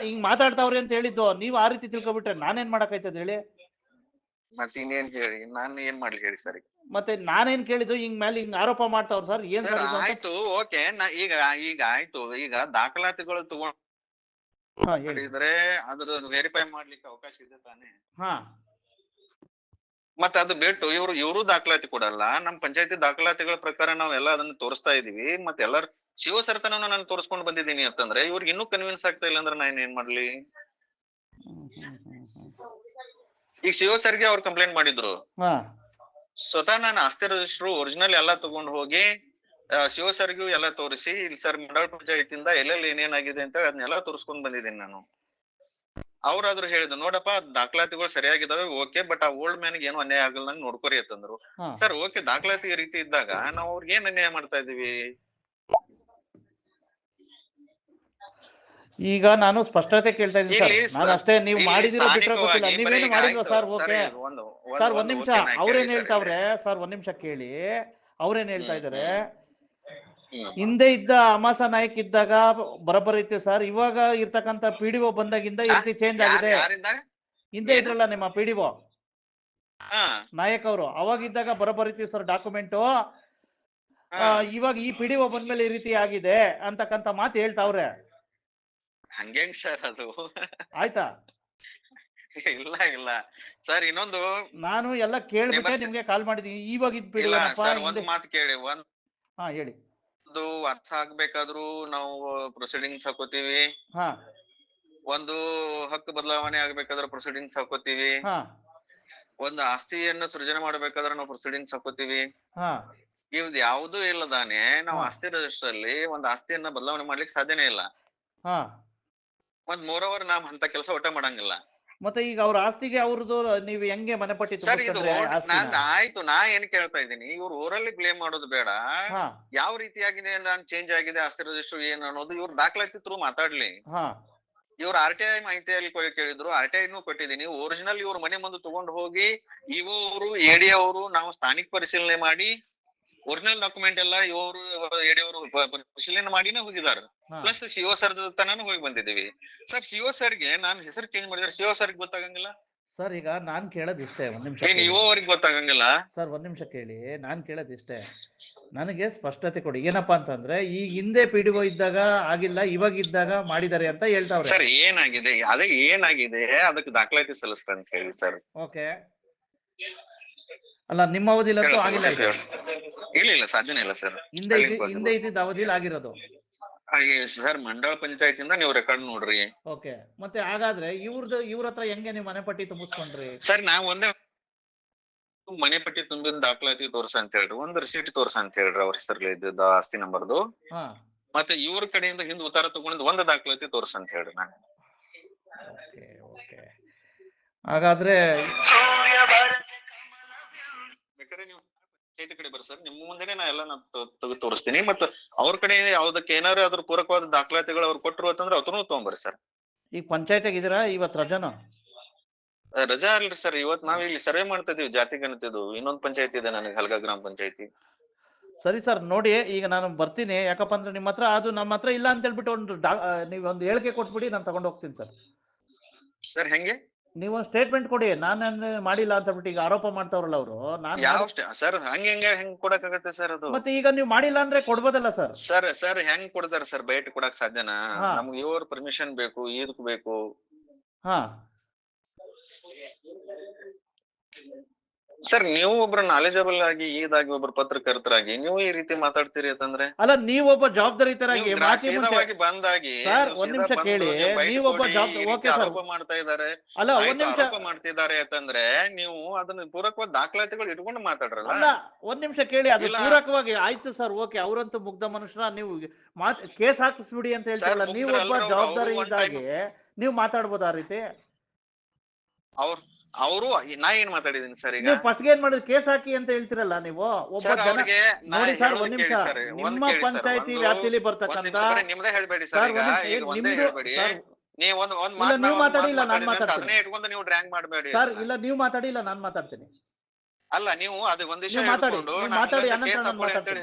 ಹಿಂಗ್ ಮಾತಾಡ್ತಾವ್ರೆ ಅಂತ ಹೇಳಿದ್ದು, ನೀವ್ ಆ ರೀತಿ ತಿಳ್ಕೊಬಿಟ್ರೆ ನಾನೇನ್ ಮಾಡಕ್ಕಾಯ್ತದ ಹೇಳಿ? ಮತ್ತೆ ಇನ್ನೇನ್ ಹೇಳಿ, ನಾನು ಏನ್ ಮಾಡ್ಲಿ ಹೇಳಿ ಸರ್? ಮತ್ತೆ ನಾನೇನ್ ಕೇಳಿದ್ದು, ಹಿಂಗ್ ಆರೋಪ ಮಾಡ್ತಾವ್ರ ಸರ್, ಏನ್ ಸರ್ ಇದು ಅಂತ? ಆಯ್ತು, ಓಕೆ. ಈಗ ಆಯ್ತು, ಈಗ ದಾಖಲಾತಿಗಳು ಹಾ, ಹೇಳಿ. ತಗೊಂಡಿದ್ರೆ ಅದ್ರ ವೆರಿಫೈ ಮಾಡ್ಲಿಕ್ಕೆ ಅವಕಾಶ ಇದೆ ತಾನೇ? ಹಾ, ಮತ್ತೆ ಅದು ಬಿಟ್ಟು ಇವರು ದಾಖಲಾತಿ ಕೊಡಲ್ಲ. ನಮ್ ಪಂಚಾಯತಿ ದಾಖಲಾತಿಗಳ ಪ್ರಕಾರ ನಾವ್ ಎಲ್ಲ ಅದನ್ನ ತೋರಿಸ್ತಾ ಇದೀವಿ. ಮತ್ತೆ ಎಲ್ಲಾರು ಶಿವ ಸರ್ತನ ನಾನು ತೋರಿಸ್ಕೊಂಡು ಬಂದಿದ್ದೀನಿ ಅಂತಂದ್ರೆ ಇವ್ರಿಗೆ ಇನ್ನೂ ಕನ್ವಿನ್ಸ್ ಆಗ್ತಾ ಇಲ್ಲ ಅಂದ್ರೆ ನಾನು ಏನ್ ಮಾಡ್ಲಿ? ಈಗ ಶಿವ ಸರ್ಗೆ ಅವ್ರು ಕಂಪ್ಲೇಂಟ್ ಮಾಡಿದ್ರು. ಹಾ, ಸ್ವತಃ ನಾನು ಆಸ್ತಿ ರಿಜಿಸ್ಟ್ರು ಒರಿಜಿನಲ್ ಎಲ್ಲಾ ತಗೊಂಡು ಹೋಗಿ ಶಿವ ಸರ್ಗೂ ಎಲ್ಲ ತೋರಿಸಿ, ಇಲ್ಲಿ ಸರ್ ಮಂಡಳ ಪಂಚಾಯತಿಂದ ಎಲ್ಲೆಲ್ಲಿ ಏನೇನಾಗಿದೆ ಅಂತ ಅದನ್ನೆಲ್ಲ ತೋರಿಸ್ಕೊಂಡ್ ಬಂದಿದ್ದೀನಿ ನಾನು. ಅವ್ರಾದ್ರು ಹೇಳಿದ್ರು, ನೋಡಪ್ಪ ದಾಖಲಾತಿಗಳು ಸರಿಯಾಗಿದಾವೆ, ಓಕೆ, ಬಟ್ ಆ ಓಲ್ಡ್ ಮ್ಯಾನ್ಗೆ ಏನು ಅನ್ಯಾಯ ಆಗಲ್ದಂಗ್ ನೋಡ್ಕೊರಿ ಅಂತಂದ್ರು. ಸರ್, ಓಕೆ, ದಾಖಲಾತಿ ಈ ರೀತಿ ಇದ್ದಾಗ ನಾವು ಅವ್ರಿಗೆ ಏನ್ ಅನ್ಯಾಯ ಮಾಡ್ತಾ ಇದೀವಿ? ಈಗ ನಾನು ಸ್ಪಷ್ಟತೆ ಕೇಳ್ತಾ ಇದ್ದೀನಿ ಸರ್. ನಾನು ಅಷ್ಟೇ, ನೀವು ಮಾಡಿದಿರೋ ಬಿಟ್ಟರೆ ಗೊತ್ತಿಲ್ಲ, ನೀವೇನು ಮಾಡಿಲ್ವಾ ಸರ್? ಓಕೆ ಸರ್, ಒಂದ್ ನಿಮಿಷ. ಅವ್ರೇನ್ ಹೇಳ್ತಾವ್ರೆ ಸರ್, ಒಂದ್ ನಿಮಿಷ ಕೇಳಿ. ಅವ್ರೇನ್ ಹೇಳ್ತಾ ಇದಾರೆ, ಹಿಂದೆ ಇದ್ದ ಅಮಾಸ ನಾಯಕ್ ಇದ್ದಾಗ ಬರೋಬ್ಬರಿ ಇತ್ತು ಸರ್, ಇವಾಗ ಇರ್ತಕ್ಕಂತ ಪಿಡಿಒ ಬಂದಾಗಿಂದ ಈ ರೀತಿ ಚೇಂಜ್ ಆಗಿದೆ. ಹಿಂದೆ ಇದ್ರಲ್ಲ ನಿಮ್ಮ ಪಿಡಿಒ ನಾಯಕ್ ಅವರು, ಅವಾಗಿದ್ದಾಗ ಬರೋಬ್ಬರಿ ಇತ್ತು ಸರ್ ಡಾಕ್ಯುಮೆಂಟು. ಇವಾಗ ಈ ಪಿಡಿಒ ಬಂದ್ಮೇಲೆ ಈ ರೀತಿ ಆಗಿದೆ ಅಂತಕ್ಕಂತ ಮಾತು ಹೇಳ್ತಾವ್ರೆ. ಹಂಗೇಂಗ್ ಸರ್ ಅದು? ಆಯ್ತಾ? ಇಲ್ಲ ಇಲ್ಲ ಸರ್, ಇನ್ನೊಂದು ನಾನು ಎಲ್ಲ ಕೇಳ್ಬಿಟ್ಟೆ ನಿಮ್ಗೆ ಕಾಲ್ ಮಾಡಿದೀನಿ. ಇವಾಗ ಇದ್ ಪಿಡಿಒ ಒಂದ್ ಮಾತು ಕೇಳಿ. ಹಾ, ಹೇಳಿ. ಒಂದು ಅರ್ಥ ಆಗ್ಬೇಕಾದ್ರೂ ನಾವು ಪ್ರೊಸೀಡಿಂಗ್ಸ್ ಹಾಕೋತೀವಿ. ಒಂದು ಹಕ್ಕು ಬದಲಾವಣೆ ಆಗ್ಬೇಕಾದ್ರೆ ಪ್ರೊಸೀಡಿಂಗ್ಸ್ ಹಾಕೋತೀವಿ. ಒಂದು ಆಸ್ತಿಯನ್ನು ಸೃಜನೆ ಮಾಡ್ಬೇಕಾದ್ರೆ ನಾವು ಪ್ರೊಸೀಡಿಂಗ್ಸ್ ಹಾಕೋತೀವಿ. ಇವ್ದು ಯಾವ್ದು ಇಲ್ಲದಾನೆ ನಾವು ಆಸ್ತಿ ರಿಜಿಸ್ಟರ್ ಅಲ್ಲಿ ಒಂದು ಆಸ್ತಿಯನ್ನ ಬದಲಾವಣೆ ಮಾಡ್ಲಿಕ್ಕೆ ಸಾಧ್ಯನೇ ಇಲ್ಲ. ಮತ್ ಮೋರವರ್ ನಾವ್ ಅಂತ ಕೆಲಸ ಒಟ್ಟ ಮಾಡಂಗಿಲ್ಲ ಮತ್ತೆ ಈಗ ಅವ್ರ ಆಸ್ತಿಗೆ ಅವ್ರದ್ದು ನೀವು ಹೆಂಗೆ ಮನೆಪಟ್ಟಿ ಸರ್. ಇದು ತುಂಬಿಸ್ಕೊಂಡ್ರೆ ನಾನ್ ಆಯ್ತು, ನಾ ಏನ್ ಕೇಳ್ತಾ ಇದ್ದೀನಿ, ಇವ್ರು ಓರಲ್ಲಿ ಬ್ಲೇಮ್ ಮಾಡೋದು ಬೇಡ. ಹಾ ಯಾವ ರೀತಿಯಾಗಿದೆ ನಾನು ಚೇಂಜ್ ಆಗಿದೆ ಆಸ್ತಿ ರಿಜಿಸ್ಟರ್ ಏನ್ ಅನ್ನೋದು ಇವ್ರು ದಾಖಲಾತಿ ಥ್ರೂ ಮಾತಾಡ್ಲಿ. ಹಾ ಇವ್ರು RTI ಮಾಹಿತಿಯಲ್ಲಿ ಕೇಳಿದ್ರು, RTI ಕೊಟ್ಟಿದ್ದೀನಿ. ಒರಿಜಿನಲ್ ಇವ್ರ ಮನೆ ಮುಂದೆ ತಗೊಂಡು ಹೋಗಿ ಇವು ಅವರು AD ಅವರು ನಾವು ಸ್ಥಾನಿಕ ಪರಿಶೀಲನೆ ಮಾಡಿ ಒರಿಜಿನಲ್ ಡಾಕ್ಯುಮೆಂಟ್ ಎಲ್ಲ ಇವರು AD ಅವರು ಪರಿಶೀಲನೆ ಮಾಡಿನೇ ಹೋಗಿದ್ದಾರೆ. ಹಾ. ಪ್ಲಸ್ CO ಸರ್ ತನಾನು ಹೋಗಿ ಬಂದಿದ್ದೀವಿ. ಸರ್ CO ಸರ್ಗೆ ನಾನು ಹೆಸರು ಚೇಂಜ್ ಮಾಡಿದ್ರೆ CO ಸರ್ಗೆ ಗೊತ್ತಾಗಂಗಿಲ್ಲ ಸರ್. ಈಗ ನಾನ್ ಕೇಳೋದ್ ಇಷ್ಟೇ, ಒಂದ್ ನಿಮಿಷ ಏನ್ ಇವು ಅವ್ರಿಗೆ ಗೊತ್ತಾಗಂಗಿಲ್ಲ ಸರ್. ಒಂದ್ ನಿಮಿಷ ಕೇಳಿ, ನಾನ್ ಕೇಳೋದ್ ಇಷ್ಟೇ, ನನಗೆ ಸ್ಪಷ್ಟತೆ ಕೊಡಿ. ಏನಪ್ಪಾ ಅಂತಂದ್ರೆ ಈಗ ಹಿಂದೆ PDO ಇದ್ದಾಗ ಆಗಿಲ್ಲ, ಇವಾಗ ಇದ್ದಾಗ ಮಾಡಿದ್ದಾರೆ ಅಂತ ಹೇಳ್ತಾವ್ರೆ. ಸರ್. ಏನಾಗಿದೆ ಅದೇ ಏನಾಗಿದೆ ಅದಕ್ಕೆ ದಾಖಲಾತಿ ಸಲ್ಲಿಸ್ತಾ ಅಂತ ಹೇಳಿ ಸರ್. ಓಕೆ. ಅಲ್ಲ ನಿಮ್ಮ ಅವಧಿಲಂತೂ ಆಗಿಲ್ಲ ಇದು. ಇಲ್ಲ ಸಾಧ್ಯನೇ ಇಲ್ಲ ಸರ್. ಹಿಂದೆ ಇದ್ದಿದ್ದ ಅವಧಿಲಿ ಆಗಿರೋದು. ಸರ್ ಮಂಡಳ ಪಂಚಾಯತಿಂದ ನೀವು ರೆಕಾರ್ಡ್ ನೋಡ್ರಿ. ಓಕೆ. ಮತ್ತೆ ಹಾಗಾದ್ರೆ ಇವ್ರ ಹತ್ರ ಹೆಂಗೆ ನೀವು ಮನೆ ಪಟ್ಟಿ ತುಂಬಿಸ್ಕೊಂಡ್ರಿ? ಸರ್ ನಾವ್ ಒಂದೇ ಮನೆ ಪಟ್ಟಿ ತುಂಬಿದ ದಾಖಲಾತಿ ತೋರ್ಸ ಅಂತ ಹೇಳ್ರಿ, ಒಂದ್ ರಿಸೀಟ್ ತೋರ್ಸ ಅಂತ ಹೇಳ್ರಿ ಅವ್ರ ಹೆಸರಲ್ಲಿ ಇದ್ದ ಆಸ್ತಿ ನಂಬರ್ದು. ಮತ್ತೆ ಇವ್ರ ಕಡೆಯಿಂದ ಹಿಂದ್ ಉತ್ತಾರ ತಗೊಂಡ್ ಒಂದ್ ದಾಖಲಾತಿ ತೋರ್ಸ ಅಂತ ಹೇಳ್ರಿ ನಾನು. ಓಕೆ. ಹಾಗಾದ್ರೆ ಬೇಕಾದ್ರೆ ನೀವು ಪಂಚಾಯತಿ ಕಡೆ ಬರ್ರಿ ಸರ್, ನಿಮ್ಮ ಮುಂದೆನೆ ನಾ ಎಲ್ಲ ತೆಗೆದು ತೋರಿಸ್ತೀನಿ. ಮತ್ತ ಅವ್ರ ಕಡೆ ಯಾವ್ದಕ್ಕೆ ಏನಾದ್ರು ಅದ್ರ ಪೂರಕವಾದ ದಾಖಲಾತಿಗಳು ಅವ್ರು ಕೊಟ್ಟರು ಅಂತಂದ್ರೆ ಅವ್ರನ್ನೂ ತಗೊಂಬರ್ರಿ ಸರ್. ಈಗ ಪಂಚಾಯತಿಗೆ ಇದೀರಾ ಇವತ್ ರಜಾನು? ರಜಾ ಅಲ್ರಿ ಸರ್, ಇವತ್ ನಾವ್ ಇಲ್ಲಿ ಸರ್ವೆ ಮಾಡ್ತಾ ಇದೀವಿ ಜಾತಿ ಗಣತಿದು. ಇನ್ನೊಂದ್ ಪಂಚಾಯತಿ ಇದೆ ನನಗೆ, ಹಲ್ಗಾ ಗ್ರಾಮ ಪಂಚಾಯತಿ. ಸರಿ ಸರ್, ನೋಡಿ ಈಗ ನಾನು ಬರ್ತೀನಿ. ಯಾಕಪ್ಪ ಅಂದ್ರೆ ನಿಮ್ಮ ಹತ್ರ ಅದು ನಮ್ಮ ಹತ್ರ ಇಲ್ಲ ಅಂತ ಹೇಳ್ಬಿಟ್ಟು ನೀವೊಂದು ಹೇಳಿಕೆ ಕೊಟ್ಬಿಡಿ, ನಾನು ತಗೊಂಡ್ ಹೋಗ್ತೀನಿ ಸರ್. ಸರ್ ಹೆಂಗೆ? ನೀವೊಂದು ಸ್ಟೇಟ್ಮೆಂಟ್ ಕೊಡಿ, ನಾನು ಮಾಡಿಲ್ಲ ಅಂತ ಹೇಳ್ಬಿಟ್ಟು ಈಗ ಆರೋಪ ಮಾಡ್ತಾವ್ರಲ್ಲ ಅವರು. ಯಾವ ಸರ್ ಹೆಂಗ್ ಕೊಡಕ್ಕಾಗತ್ತೆ ಸರ್ ಅದು? ಮತ್ತೆ ಈಗ ನೀವು ಮಾಡಿಲ್ಲ ಅಂದ್ರೆ ಕೊಡ್ಬೋದಲ್ಲ ಸರ್? ಸರ್ ಹೆಂಗ್ ಕೊಡ್ತಾರ ಸರ್? ಬಯಟ್ ಕೊಡಕ್ ಸಾಧ್ಯನಾ? ನಮ್ಗೆ ಇವ್ರ ಪರ್ಮಿಷನ್ ಬೇಕು, ಇದಕ್ ಬೇಕು. ಹಾ ಸರ್ ನೀವು ಒಬ್ರು ನಾಲೆಜಬಲ್ ಆಗಿ ಇದಾಗಿ ಒಬ್ರು ಪತ್ರಕರ್ತರಾಗಿ ನೀವು ಈ ರೀತಿ ಮಾತಾಡ್ತೀರಿ ಅಂತಂದ್ರೆ? ಅಲ್ಲ, ನೀವೊಬ್ಬ ಜವಾಬ್ದಾರಿತರಾಗಿ ಬಂದಾಗಿ ಒಂದ್ ನಿಮಿಷ ಕೇಳಿ, ನೀವೊಬ್ಬ ಆರೋಪ ಮಾಡ್ತಾ ಇದಾರೆ, ಅಲ್ಲ ಒಂದ್ ನಿಮಿಷ ಆರೋಪ ಮಾಡ್ತಿದ್ದಾರೆ ಅಂತಂದ್ರೆ ನೀವು ಅದನ್ನ ಪೂರಕವಾದ ದಾಖಲಾತಿಗಳು ಇಟ್ಕೊಂಡು ಮಾತಾಡ್ರಲ್ಲ. ಅಲ್ಲ ಒಂದ್ ನಿಮಿಷ ಕೇಳಿ, ಅದು ಪೂರಕವಾಗಿ ಆಯ್ತು ಸರ್. ಓಕೆ, ಅವರಂತೂ ಮುಗ್ಧ ಮನುಷ್ಯರ, ನೀವು ಕೇಸ್ ಹಾಕಿಸ್ಬಿಡಿ ಅಂತ ಹೇಳ್ತಾರಲ್ಲ. ನೀವೊಬ್ಬ ಜವಾಬ್ದಾರಿ ಇದ್ದಾಗೆ ನೀವು ಮಾತಾಡ್ಬೋದು ಆ ರೀತಿ? ಅವರು ನಾ ಏನ್ ಮಾತಾಡಿದೀನಿ ಸರ್? ಈಗ ನೀವು ಫಸ್ಟ್ ಏನ್ ಮಾಡಿದ್ರೆ ಕೇಸ್ ಹಾಕಿ ಅಂತ ಹೇಳ್ತಿರಲ್ಲ ನೀವು. ಒಬ್ಬ ಜನ ನೋಡಿ ಸರ್, ಒಂದ್ ನಿಮಿಷ, ನಿಮ್ಮ ಪಂಚಾಯತಿ ವ್ಯಾಪ್ತಿಲಿ ಬರ್ತಕ್ಕಂತ ನಿಮ್ದೇ ಹೇಳ್ಬೇಡಿ ಸರ್. ನೀವು ಮಾತಾಡಿ, ಇಲ್ಲ ನಾನ್ ಮಾತಾಡ್ತೀನಿ. ಇಟ್ಕೊಂಡು ನೀವು ಡ್ರ್ಯಾಂಗ್ ಮಾಡಬೇಡಿ ಸರ್. ಇಲ್ಲ ನೀವು ಮಾತಾಡಿ, ಇಲ್ಲ ನಾನ್ ಮಾತಾಡ್ತೀನಿ. ಅಲ್ಲ ನೀವು ಅದು ಒಂದ್ ವಿಷಯ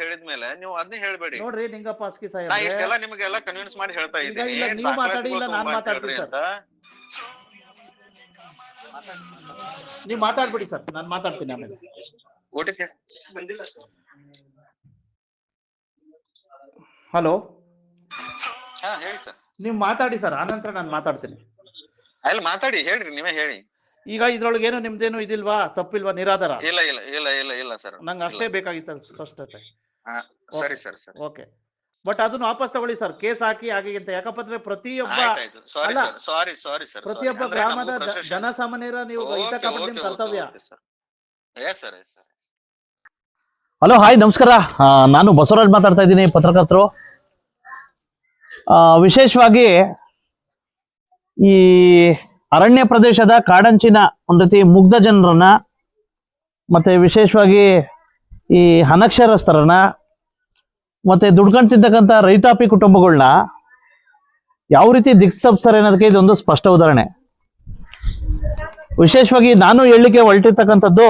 ಹೇಳಿದ್ಮೇಲೆ ನೀವು ಅದನ್ನೇ ಹೇಳ್ಬೇಡಿ. ನೋಡ್ರಿ ನಿಂಗಪ್ಪ ಅಸ್ಕಿ ಸಾಹೇಬ್, ನಾ ಇಷ್ಟೆಲ್ಲ ನಿಮ್ಗೆಲ್ಲ ಕನ್ವಿನ್ಸ್ ಮಾಡಿ ಹೇಳ್ತಾ ಇದ್ದೀನಿ. ನೀವು ಮಾತಾಡಿ, ಇಲ್ಲ ನಾನ್ ಮಾತಾಡ್ತೀನಿ ಸರ್. ನೀವು ಮಾತಾಡ್ಬಿಡಿ ಸರ್, ನಾನ್ ಮಾತಾಡ್ತೀನಿ ಆಮೇಲೆ. ಹಲೋ, ಹೇಳಿ ಸರ್. ನೀವು ಮಾತಾಡಿ ಸರ್, ಆನಂತರ ನಾನು ಮಾತಾಡ್ತೀನಿ. ಅಲ್ಲಿ ಮಾತಾಡಿ, ಹೇಳ್ರಿ, ನೀವೇ ಹೇಳಿ. ಈಗ ಇದ್ರೊಳಗೆ ಏನು ನಿಮ್ದೇನು ಇದಿಲ್ವಾ, ತಪ್ಪಿಲ್ವಾ, ನಿರಾಧಾರ? ಇಲ್ಲ ಇಲ್ಲ ಇಲ್ಲ ಇಲ್ಲ ಇಲ್ಲ ಸರ್, ನಂಗೆ ಅಷ್ಟೇ ಬೇಕಾಗಿತ್ತು ಸ್ಪಷ್ಟತೆ. ಸರಿ ಸರ್. ಓಕೆ, ಬಟ್ ಅದನ್ನ ವಾಪಸ್ ತಗೊಳ್ಳಿ ಸರ್, ಕೇಸ್ ಹಾಕಿ ಹಾಗೆ ಅಂತ. ಯಾಕಪ್ಪ ಅಂದ್ರೆ ಪ್ರತಿಯೊಬ್ಬ ಗ್ರಾಮದ ಜನಸಾಮಾನ್ಯರ ನೀವು ಹಿತಕಾಪಾಡಿ ಕರ್ತವ್ಯ. ಹಲೋ, ಹಾಯ್, ನಮಸ್ಕಾರ. ನಾನು ಬಸವರಾಜ್ ಮಾತಾಡ್ತಾ ಇದ್ದೀನಿ, ಪತ್ರಕರ್ತರು. ವಿಶೇಷವಾಗಿ ಈ ಅರಣ್ಯ ಪ್ರದೇಶದ ಕಾಡಂಚಿನ ಒಂದು ರೀತಿ ಮುಗ್ಧ ಜನರನ್ನ, ಮತ್ತೆ ವಿಶೇಷವಾಗಿ ಈ ಅನಕ್ಷರಸ್ಥರನ್ನ, ಮತ್ತೆ ದುಡ್ಕೊಂತಿರ್ತಕ್ಕಂಥ ರೈತಾಪಿ ಕುಟುಂಬಗಳನ್ನ ಯಾವ ರೀತಿ ದಿಕ್ಸ್ತಪ್ಸ್ತಾರೆ ಅನ್ನೋದಕ್ಕೆ ಇದೊಂದು ಸ್ಪಷ್ಟ ಉದಾಹರಣೆ. ವಿಶೇಷವಾಗಿ ನಾನು ಹೇಳಲಿಕ್ಕೆ ಹೊರಟಿರ್ತಕ್ಕಂಥದ್ದು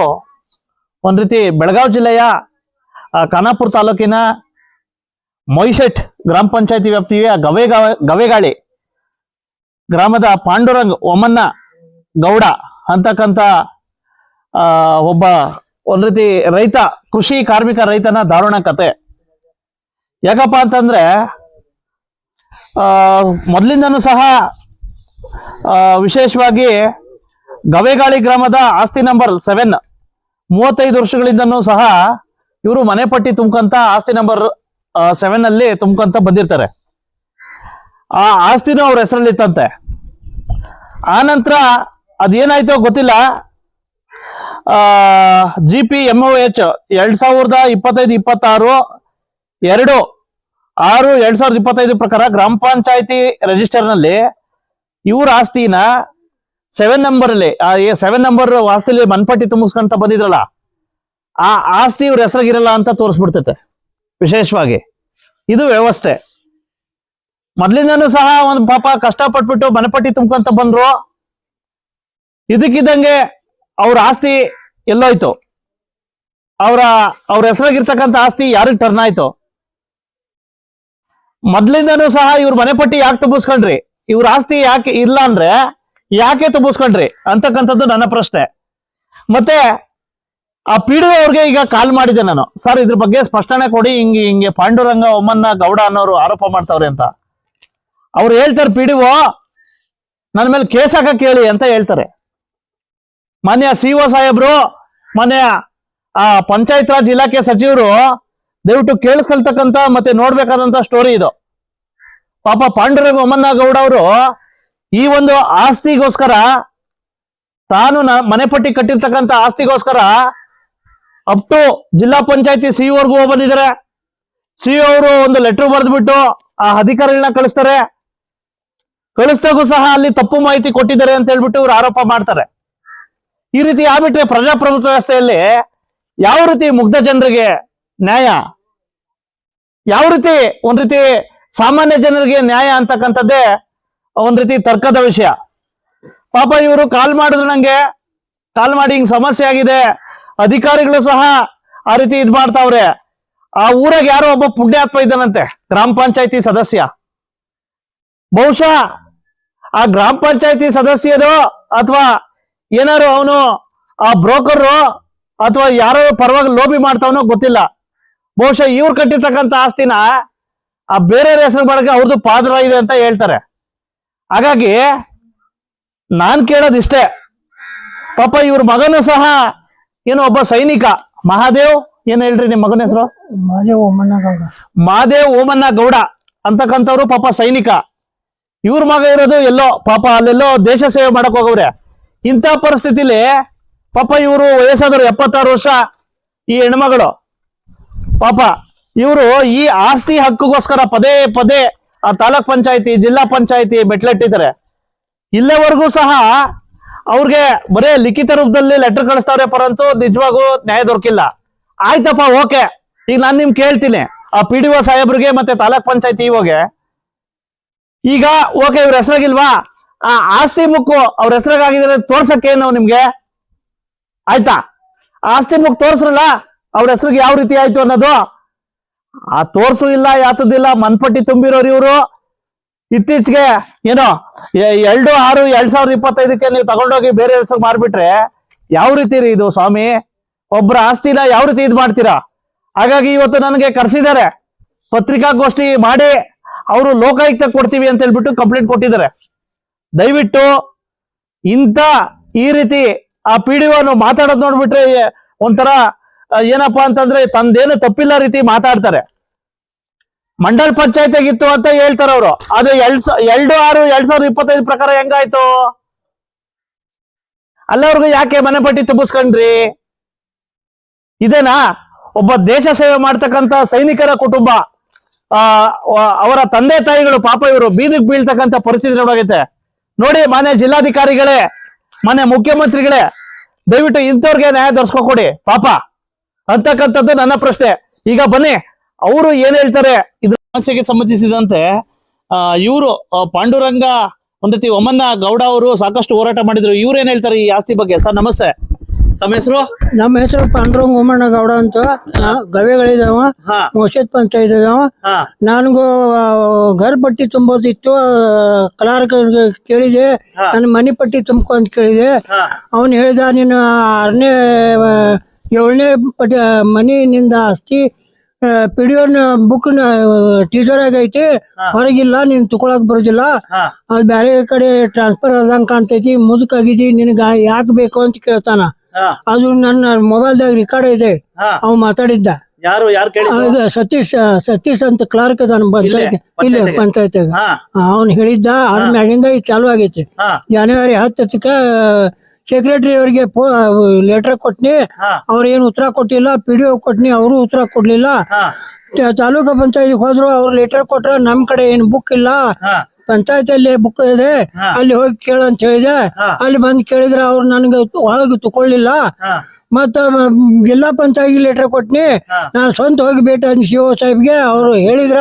ಒಂದ್ ರೀತಿ ಬೆಳಗಾವಿ ಜಿಲ್ಲೆಯ ಖಾನಾಪುರ ತಾಲೂಕಿನ ಮೊಯ್ಸೆಟ್ ಗ್ರಾಮ ಪಂಚಾಯತಿ ವ್ಯಾಪ್ತಿಯ ಗವೇಗಾಳಿ ಗ್ರಾಮದ ಪಾಂಡುರಂಗ್ ಒಮ್ಮನ್ನ ಗೌಡ ಅಂತಕ್ಕಂಥ ಒಬ್ಬ ಒಂದ್ ರೀತಿ ರೈತ, ಕೃಷಿ ಕಾರ್ಮಿಕ ರೈತನ ದಾರುಣ ಕತೆ. ಯಾಕಪ್ಪ ಅಂತಂದ್ರೆ ಮೊದಲಿಂದನೂ ಸಹ ವಿಶೇಷವಾಗಿ ಗವೇಗಾಳಿ ಗ್ರಾಮದ ಆಸ್ತಿ ನಂಬರ್ 7 35 ವರ್ಷಗಳಿಂದನೂ ಸಹ ಇವರು ಮನೆ ಪಟ್ಟಿ ತುಂಬ್ಕಂತ ಆಸ್ತಿ ನಂಬರ್ 7 ಅಲ್ಲಿ ತುಂಬ್ಕಂತ ಬಂದಿರ್ತಾರೆ. ಆ ಆಸ್ತಿನೂ ಅವ್ರ ಹೆಸರಲ್ಲಿ ಇತ್ತಂತೆ. ಆ ನಂತರ ಅದೇನಾಯ್ತೋ ಗೊತ್ತಿಲ್ಲ, GPMOH 2025-26 2/6/2025 ಪ್ರಕಾರ ಗ್ರಾಮ ಪಂಚಾಯತಿ ರಿಜಿಸ್ಟರ್ ನಲ್ಲಿ ಇವ್ರ ಆಸ್ತಿನ 7 ನಂಬರ್ ಅಲ್ಲಿ 7 ನಂಬರ್ ಆಸ್ತಿಲಿ ಮನ್ಪಟ್ಟಿ ತುಂಬಿಸ್ಕೊಂತ ಬಂದಿದ್ರಲ್ಲ, ಆ ಆಸ್ತಿ ಇವ್ರ ಹೆಸರಾಗಿರಲ್ಲ ಅಂತ ತೋರಿಸ್ಬಿಡ್ತೈತೆ ವಿಶೇಷವಾಗಿ. ಇದು ವ್ಯವಸ್ಥೆ. ಮೊದ್ಲಿಂದನೂ ಸಹ ಒಂದು ಪಾಪ ಕಷ್ಟಪಟ್ಬಿಟ್ಟು ಮನೆಪಟ್ಟಿ ತುಂಬ್ಕೊಂತ ಬಂದ್ರು. ಇದಕ್ಕಿದ್ದಂಗೆ ಅವ್ರ ಆಸ್ತಿ ಎಲ್ಲೋಯ್ತು, ಅವ್ರ ಹೆಸರಾಗಿರ್ತಕ್ಕಂಥ ಆಸ್ತಿ ಯಾರಿಗೆ ಟರ್ನ್ ಆಯ್ತು? ಮೊದ್ಲಿಂದನೂ ಸಹ ಇವ್ರ ಮನೆಪಟ್ಟಿ ಯಾಕೆ ತುಂಬಿಸ್ಕೊಂಡ್ರಿ? ಇವ್ರ ಆಸ್ತಿ ಯಾಕೆ ಇಲ್ಲ ಅಂದ್ರೆ ಯಾಕೆ ತುಂಬಿಸ್ಕೊಂಡ್ರಿ ಅಂತಕ್ಕಂಥದ್ದು ನನ್ನ ಪ್ರಶ್ನೆ. ಮತ್ತೆ ಆ ಪಿಡಿಒ ಅವ್ರಿಗೆ ಈಗ ಕಾಲ್ ಮಾಡಿದೆ ನಾನು, ಸರ್ ಇದ್ರ ಬಗ್ಗೆ ಸ್ಪಷ್ಟನೆ ಕೊಡಿ, ಹಿಂಗೆ ಪಾಂಡುರಂಗ ಒಮ್ಮನ್ನ ಗೌಡ ಅನ್ನೋರು ಆರೋಪ ಮಾಡ್ತಾವ್ರೆ ಅಂತ. ಅವ್ರು ಹೇಳ್ತಾರೆ ಪಿಡಿಒ ನನ್ನ ಮೇಲೆ ಕೇಸ್ ಹಾಕಕ್ ಹೇಳಿ ಅಂತ ಹೇಳ್ತಾರೆ. ಮಾನ್ಯ CO ಸಾಹೇಬ್ರು, ಮಾನ್ಯ ಪಂಚಾಯತ್ ರಾಜ್ ಇಲಾಖೆ ಸಚಿವರು ದಯವಿಟ್ಟು ಕೇಳಿಸ್ಕೊಳ್ತಕ್ಕಂತ ಮತ್ತೆ ನೋಡ್ಬೇಕಾದಂತ ಸ್ಟೋರಿ ಇದು. ಪಾಪ ಪಾಂಡುರಂಗ ಒಮ್ಮನ್ನ ಗೌಡ ಅವರು ಈ ಒಂದು ಆಸ್ತಿಗೋಸ್ಕರ, ತಾನು ಮನೆಪಟ್ಟಿ ಕಟ್ಟಿರ್ತಕ್ಕಂಥ ಆಸ್ತಿಗೋಸ್ಕರ ಅಪ್ ಟು ಜಿಲ್ಲಾ ಪಂಚಾಯತಿ CO ವರ್ಗೂ ಬಂದಿದ್ದಾರೆ. CO ಅವರು ಒಂದು ಲೆಟರ್ ಬರೆದ್ಬಿಟ್ಟು ಆ ಅಧಿಕಾರಿಗಳನ್ನ ಕಳಿಸ್ತಾರೆ. ಕಳಿಸ್ದಾಗೂ ಸಹ ಅಲ್ಲಿ ತಪ್ಪು ಮಾಹಿತಿ ಕೊಟ್ಟಿದ್ದಾರೆ ಅಂತ ಹೇಳ್ಬಿಟ್ಟು ಇವ್ರು ಆರೋಪ ಮಾಡ್ತಾರೆ. ಈ ರೀತಿ ಆಗ್ಬಿಟ್ರೆ ಪ್ರಜಾಪ್ರಭುತ್ವ ವ್ಯವಸ್ಥೆಯಲ್ಲಿ ಯಾವ ರೀತಿ ಮುಗ್ಧ ಜನರಿಗೆ ನ್ಯಾಯ, ಯಾವ ರೀತಿ ಒಂದ್ ರೀತಿ ಸಾಮಾನ್ಯ ಜನರಿಗೆ ನ್ಯಾಯ ಅಂತಕ್ಕಂಥದ್ದೇ ಒಂದ್ ರೀತಿ ತರ್ಕದ ವಿಷಯ. ಪಾಪ ಇವರು ಕಾಲ್ ಮಾಡಿದ್ರು, ನಂಗೆ ಕಾಲ್ ಮಾಡಿ ಹಿಂಗ್ ಸಮಸ್ಯೆ ಆಗಿದೆ, ಅಧಿಕಾರಿಗಳು ಸಹ ಆ ರೀತಿ ಇದ್ ಮಾಡ್ತಾವ್ರೆ. ಆ ಊರಾಗ ಯಾರೋ ಒಬ್ಬ ಪುಣ್ಯಾತ್ಮ ಇದ್ದಾನಂತೆ, ಗ್ರಾಮ ಪಂಚಾಯತಿ ಸದಸ್ಯ. ಬಹುಶಃ ಆ ಗ್ರಾಮ ಪಂಚಾಯತಿ ಸದಸ್ಯರು ಅಥವಾ ಏನಾರು ಅವನು ಆ ಬ್ರೋಕರು ಅಥವಾ ಯಾರೋ ಪರವಾಗಿ ಲೋಬಿ ಮಾಡ್ತಾವನೋ ಗೊತ್ತಿಲ್ಲ. ಬಹುಶಃ ಇವ್ರು ಕಟ್ಟಿರ್ತಕ್ಕಂಥ ಆಸ್ತಿನ ಆ ಬೇರೆ ಹೆಸರು ಬಳಕೆ ಅವ್ರದ್ದು ಪಾದ್ರ ಇದೆ ಅಂತ ಹೇಳ್ತಾರೆ. ಹಾಗಾಗಿ ನಾನ್ ಕೇಳೋದಿಷ್ಟೇ, ಪಾಪ ಇವ್ರ ಮಗನು ಸಹ ಏನೋ ಒಬ್ಬ ಸೈನಿಕ, ಮಹಾದೇವ್ ಏನ್ ಹೇಳ್ರಿ ನಿಮ್ ಮಗನ ಹೆಸರು? ಮಹಾದೇವ್ ಓಮನ್ನ ಗೌಡ ಅಂತಕ್ಕಂಥವ್ರು ಪಾಪ ಸೈನಿಕ. ಇವ್ರ ಮಗ ಇರೋದು ಎಲ್ಲೋ ಪಾಪ ಅಲ್ಲೆಲ್ಲೋ ದೇಶ ಸೇವೆ ಮಾಡಕ್ ಹೋಗವ್ರೆ. ಇಂಥ ಪರಿಸ್ಥಿತಿಲಿ ಪಾಪ ಇವರು ವಯಸ್ಸಾದ್ರು 76 ವರ್ಷ ಈ ಹೆಣ್ಮಗಳು. ಪಾಪ ಇವರು ಈ ಆಸ್ತಿ ಹಕ್ಕುಗೋಸ್ಕರ ಪದೇ ಪದೇ ಆ ತಾಲೂಕ್ ಪಂಚಾಯತಿ, ಜಿಲ್ಲಾ ಪಂಚಾಯತಿ ಮೆಟ್ಲೆಟ್ಟಿದ್ದಾರೆ. ಇಲ್ಲಿವರೆಗೂ ಸಹ ಅವ್ರಿಗೆ ಬರೇ ಲಿಖಿತ ರೂಪದಲ್ಲಿ ಲೆಟರ್ ಕಳಿಸ್ತಾವ್ರೆ, ಪರಂತು ನಿಜವಾಗೂ ನ್ಯಾಯ ದೊರಕಿಲ್ಲ. ಆಯ್ತಪ್ಪ, ಓಕೆ. ಈಗ ನಾನು ನಿಮ್ ಕೇಳ್ತೀನಿ, ಆ PDO ಸಾಹೇಬ್ರಿಗೆ ಮತ್ತೆ ತಾಲೂಕ್ ಪಂಚಾಯತಿ ಇವಾಗೆ, ಈಗ ಓಕೆ ಇವ್ರ ಹೆಸರಾಗಿಲ್ವಾ, ಆ ಆಸ್ತಿ ಮುಕ್ಕು ಅವ್ರ ಹೆಸರಾಗಿದ್ರೆ ತೋರ್ಸಕ್ಕೆ ನಾವು ನಿಮ್ಗೆ ಆಯ್ತಾ? ಆಸ್ತಿ ಮುಕ್ ತೋರ್ಸ್ರಲ್ಲ ಅವ್ರ ಹೆಸರಿಗೆ ಯಾವ ರೀತಿ ಆಯ್ತು ಅನ್ನೋದು. ಆ ತೋರ್ಸು ಇಲ್ಲ, ಯಾತದಿಲ್ಲ, ಮನ್ಪಟ್ಟಿ ತುಂಬಿರೋರು ಇವರು. ಇತ್ತೀಚೆಗೆ ಏನೋ 2/6/2025 ನೀವು ತಗೊಂಡೋಗಿ ಬೇರೆ ಹೆಸರು ಮಾರ್ಬಿಟ್ರೆ ಯಾವ ರೀತಿ ರೀ ಇದು ಸ್ವಾಮಿ? ಒಬ್ರ ಆಸ್ತಿನ ಯಾವ ರೀತಿ ಇದ್ ಮಾಡ್ತೀರಾ? ಹಾಗಾಗಿ ಇವತ್ತು ನನಗೆ ಕರೆಸಿದ್ದಾರೆ, ಪತ್ರಿಕಾಗೋಷ್ಠಿ ಮಾಡಿ ಅವರು ಲೋಕಾಯುಕ್ತ ಕೊಡ್ತೀವಿ ಅಂತ ಹೇಳ್ಬಿಟ್ಟು ಕಂಪ್ಲೇಂಟ್ ಕೊಟ್ಟಿದ್ದಾರೆ. ದಯವಿಟ್ಟು ಇಂಥ ಈ ರೀತಿ ಆ PDO ಮಾತಾಡೋದು ನೋಡ್ಬಿಟ್ರೆ ಒಂಥರ ಏನಪ್ಪಾ ಅಂತಂದ್ರೆ ತಂದೇನು ತಪ್ಪಿಲ್ಲ ರೀತಿ ಮಾತಾಡ್ತಾರೆ. ಮಂಡಲ್ ಪಂಚಾಯತ್ ಆಗಿತ್ತು ಅಂತ ಹೇಳ್ತಾರ ಅವರು. ಅದು 2/6/2025 ಪ್ರಕಾರ ಹೆಂಗಾಯ್ತು? ಅಲ್ಲವ್ರಿಗೂ ಯಾಕೆ ಮನೆಪಟ್ಟಿ ತುಂಬಿಸ್ಕೊಂಡ್ರಿ? ಇದೇನಾ ಒಬ್ಬ ದೇಶ ಸೇವೆ ಮಾಡ್ತಕ್ಕಂಥ ಸೈನಿಕರ ಕುಟುಂಬ, ಅವರ ತಂದೆ ತಾಯಿಗಳು ಪಾಪ ಇವರು ಬೀದಿಗೆ ಬೀಳ್ತಕ್ಕಂಥ ಪರಿಸ್ಥಿತಿ ನೋಡಾಗೈತೆ ನೋಡಿ. ಮಾನ್ಯ ಜಿಲ್ಲಾಧಿಕಾರಿಗಳೇ, ಮಾನ್ಯ ಮುಖ್ಯಮಂತ್ರಿಗಳೇ, ದಯವಿಟ್ಟು ಇಂಥವ್ರಿಗೆ ನ್ಯಾಯ ದೊರಸ್ಕೊಡಿ ಪಾಪ ಅಂತಕ್ಕಂಥದ್ದು ನನ್ನ ಪ್ರಶ್ನೆ. ಈಗ ಬನ್ನಿ ಅವರು ಏನ್ ಹೇಳ್ತಾರೆ ಇದ್ರ ಸಮಸ್ಯೆಗೆ ಸಂಬಂಧಿಸಿದಂತೆ. ಇವರು ಪಾಂಡುರಂಗ ಒಂದ್ ರೀತಿ ಒಮ್ಮನ್ನ ಗೌಡ ಅವರು ಸಾಕಷ್ಟು ಹೋರಾಟ ಮಾಡಿದ್ರು. ಇವ್ರು ಏನ್ ಹೇಳ್ತಾರೆ ಈ ಆಸ್ತಿ ಬಗ್ಗೆ? ಸರ್ ನಮಸ್ತೆ, ತಮ್ಮ ಹೆಸರು? ನಮ್ಮ ಹೆಸರು ಪಾಂಡುರಂಗ ಓಮಣ್ಣ ಗೌಡ ಅಂತ. ಗವೆಗಳಿದಾವ, ಮಸೀದ್ ಪಂಚಾಯತ್ ಇದಾವ. ನನಗೂ ಘರ್ ಪಟ್ಟಿ ತುಂಬೋದಿತ್ತು, ಕ್ಲಾರ್ಕ್ ಕೇಳಿದೆ, ನನ್ನ ಮನಿ ಪಟ್ಟಿ ತುಂಬ್ಕೊ ಅಂತ ಕೇಳಿದೆ. ಅವನು ಹೇಳಿದ, ನೀನು 6ನೇ 7ನೇ ಪಟ್ಟಿ ಮನಿನಿಂದ ಆಸ್ತಿ PDO ಬುಕ್ ಟೀಚರಾಗ ಐತಿ, ಹೊರಗಿಲ್ಲ, ನೀನ್ ತಗೊಳಕ್ ಬರೋದಿಲ್ಲ, ಅದು ಬೇರೆ ಕಡೆ ಟ್ರಾನ್ಸ್ಫರ್ ಆದಂಗ ಕಾಣ್ತೈತಿ, ಮುದುಕಾಗಿದಿ, ನಿನಗ ಯಾಕೆ ಬೇಕು ಅಂತ ಕೇಳ್ತಾನ. ಅದು ನನ್ನ ಮೊಬೈಲ್ದಾಗ ರೆಕಾರ್ಡ್ ಇದೆ, ಅವ್ ಮಾತಾಡಿದ್ದ. ಸತೀಶ್ ಅಂತ ಕ್ಲಾರ್ಕ್ ಅದಾನ ಇಲ್ಲ ಪಂಚಾಯತ್. ಅವ್ನು ಹೇಳಿದ್ದ, ಅದ್ರ ಮ್ಯಾಗಿಂದ ಈಗ ಚಾಲು ಆಗೈತಿ. ಜನವರಿ 10ಕ್ಕೆ ಸೆಕ್ರೆಟರಿ ಅವ್ರಿಗೆ ಲೆಟರ್ ಕೊಟ್ನಿ, ಅವ್ರ ಏನ್ ಉತ್ತರ ಕೊಟ್ಟಿಲ್ಲ. PDO ಕೊಟ್ನಿ, ಅವರು ಉತ್ತರ ಕೊಡ್ಲಿಲ್ಲ. ತಾಲೂಕು ಪಂಚಾಯತ್ ಹೋದ್ರು, ಅವ್ರು ಲೆಟರ್ ಕೊಟ್ರ ನಮ್ ಕಡೆ ಏನ್ ಬುಕ್ ಇಲ್ಲ, ಪಂಚಾಯತಿಯಲ್ಲಿ ಬುಕ್ ಇದೆ, ಅಲ್ಲಿ ಹೋಗಿ ಕೇಳು ಅಂತ ಹೇಳಿದೆ. ಅಲ್ಲಿ ಬಂದು ಕೇಳಿದ್ರೆ ಅವ್ರು ನನಗೆ ಒಳಗೆ ತಗೊಳ್ಳಿಲ್ಲ. ಮತ್ತ ಜಿಲ್ಲಾ ಪಂಚಾಯತ್ ಲೆಟರ್ ಕೊಟ್ನಿ, ನಾನು ಸ್ವಂತ ಹೋಗಿ ಭೇಟಿ ಆದ ಸಿ.ಒ ಸಾಹೇಬ್ಗೆ. ಅವ್ರು ಹೇಳಿದ್ರ,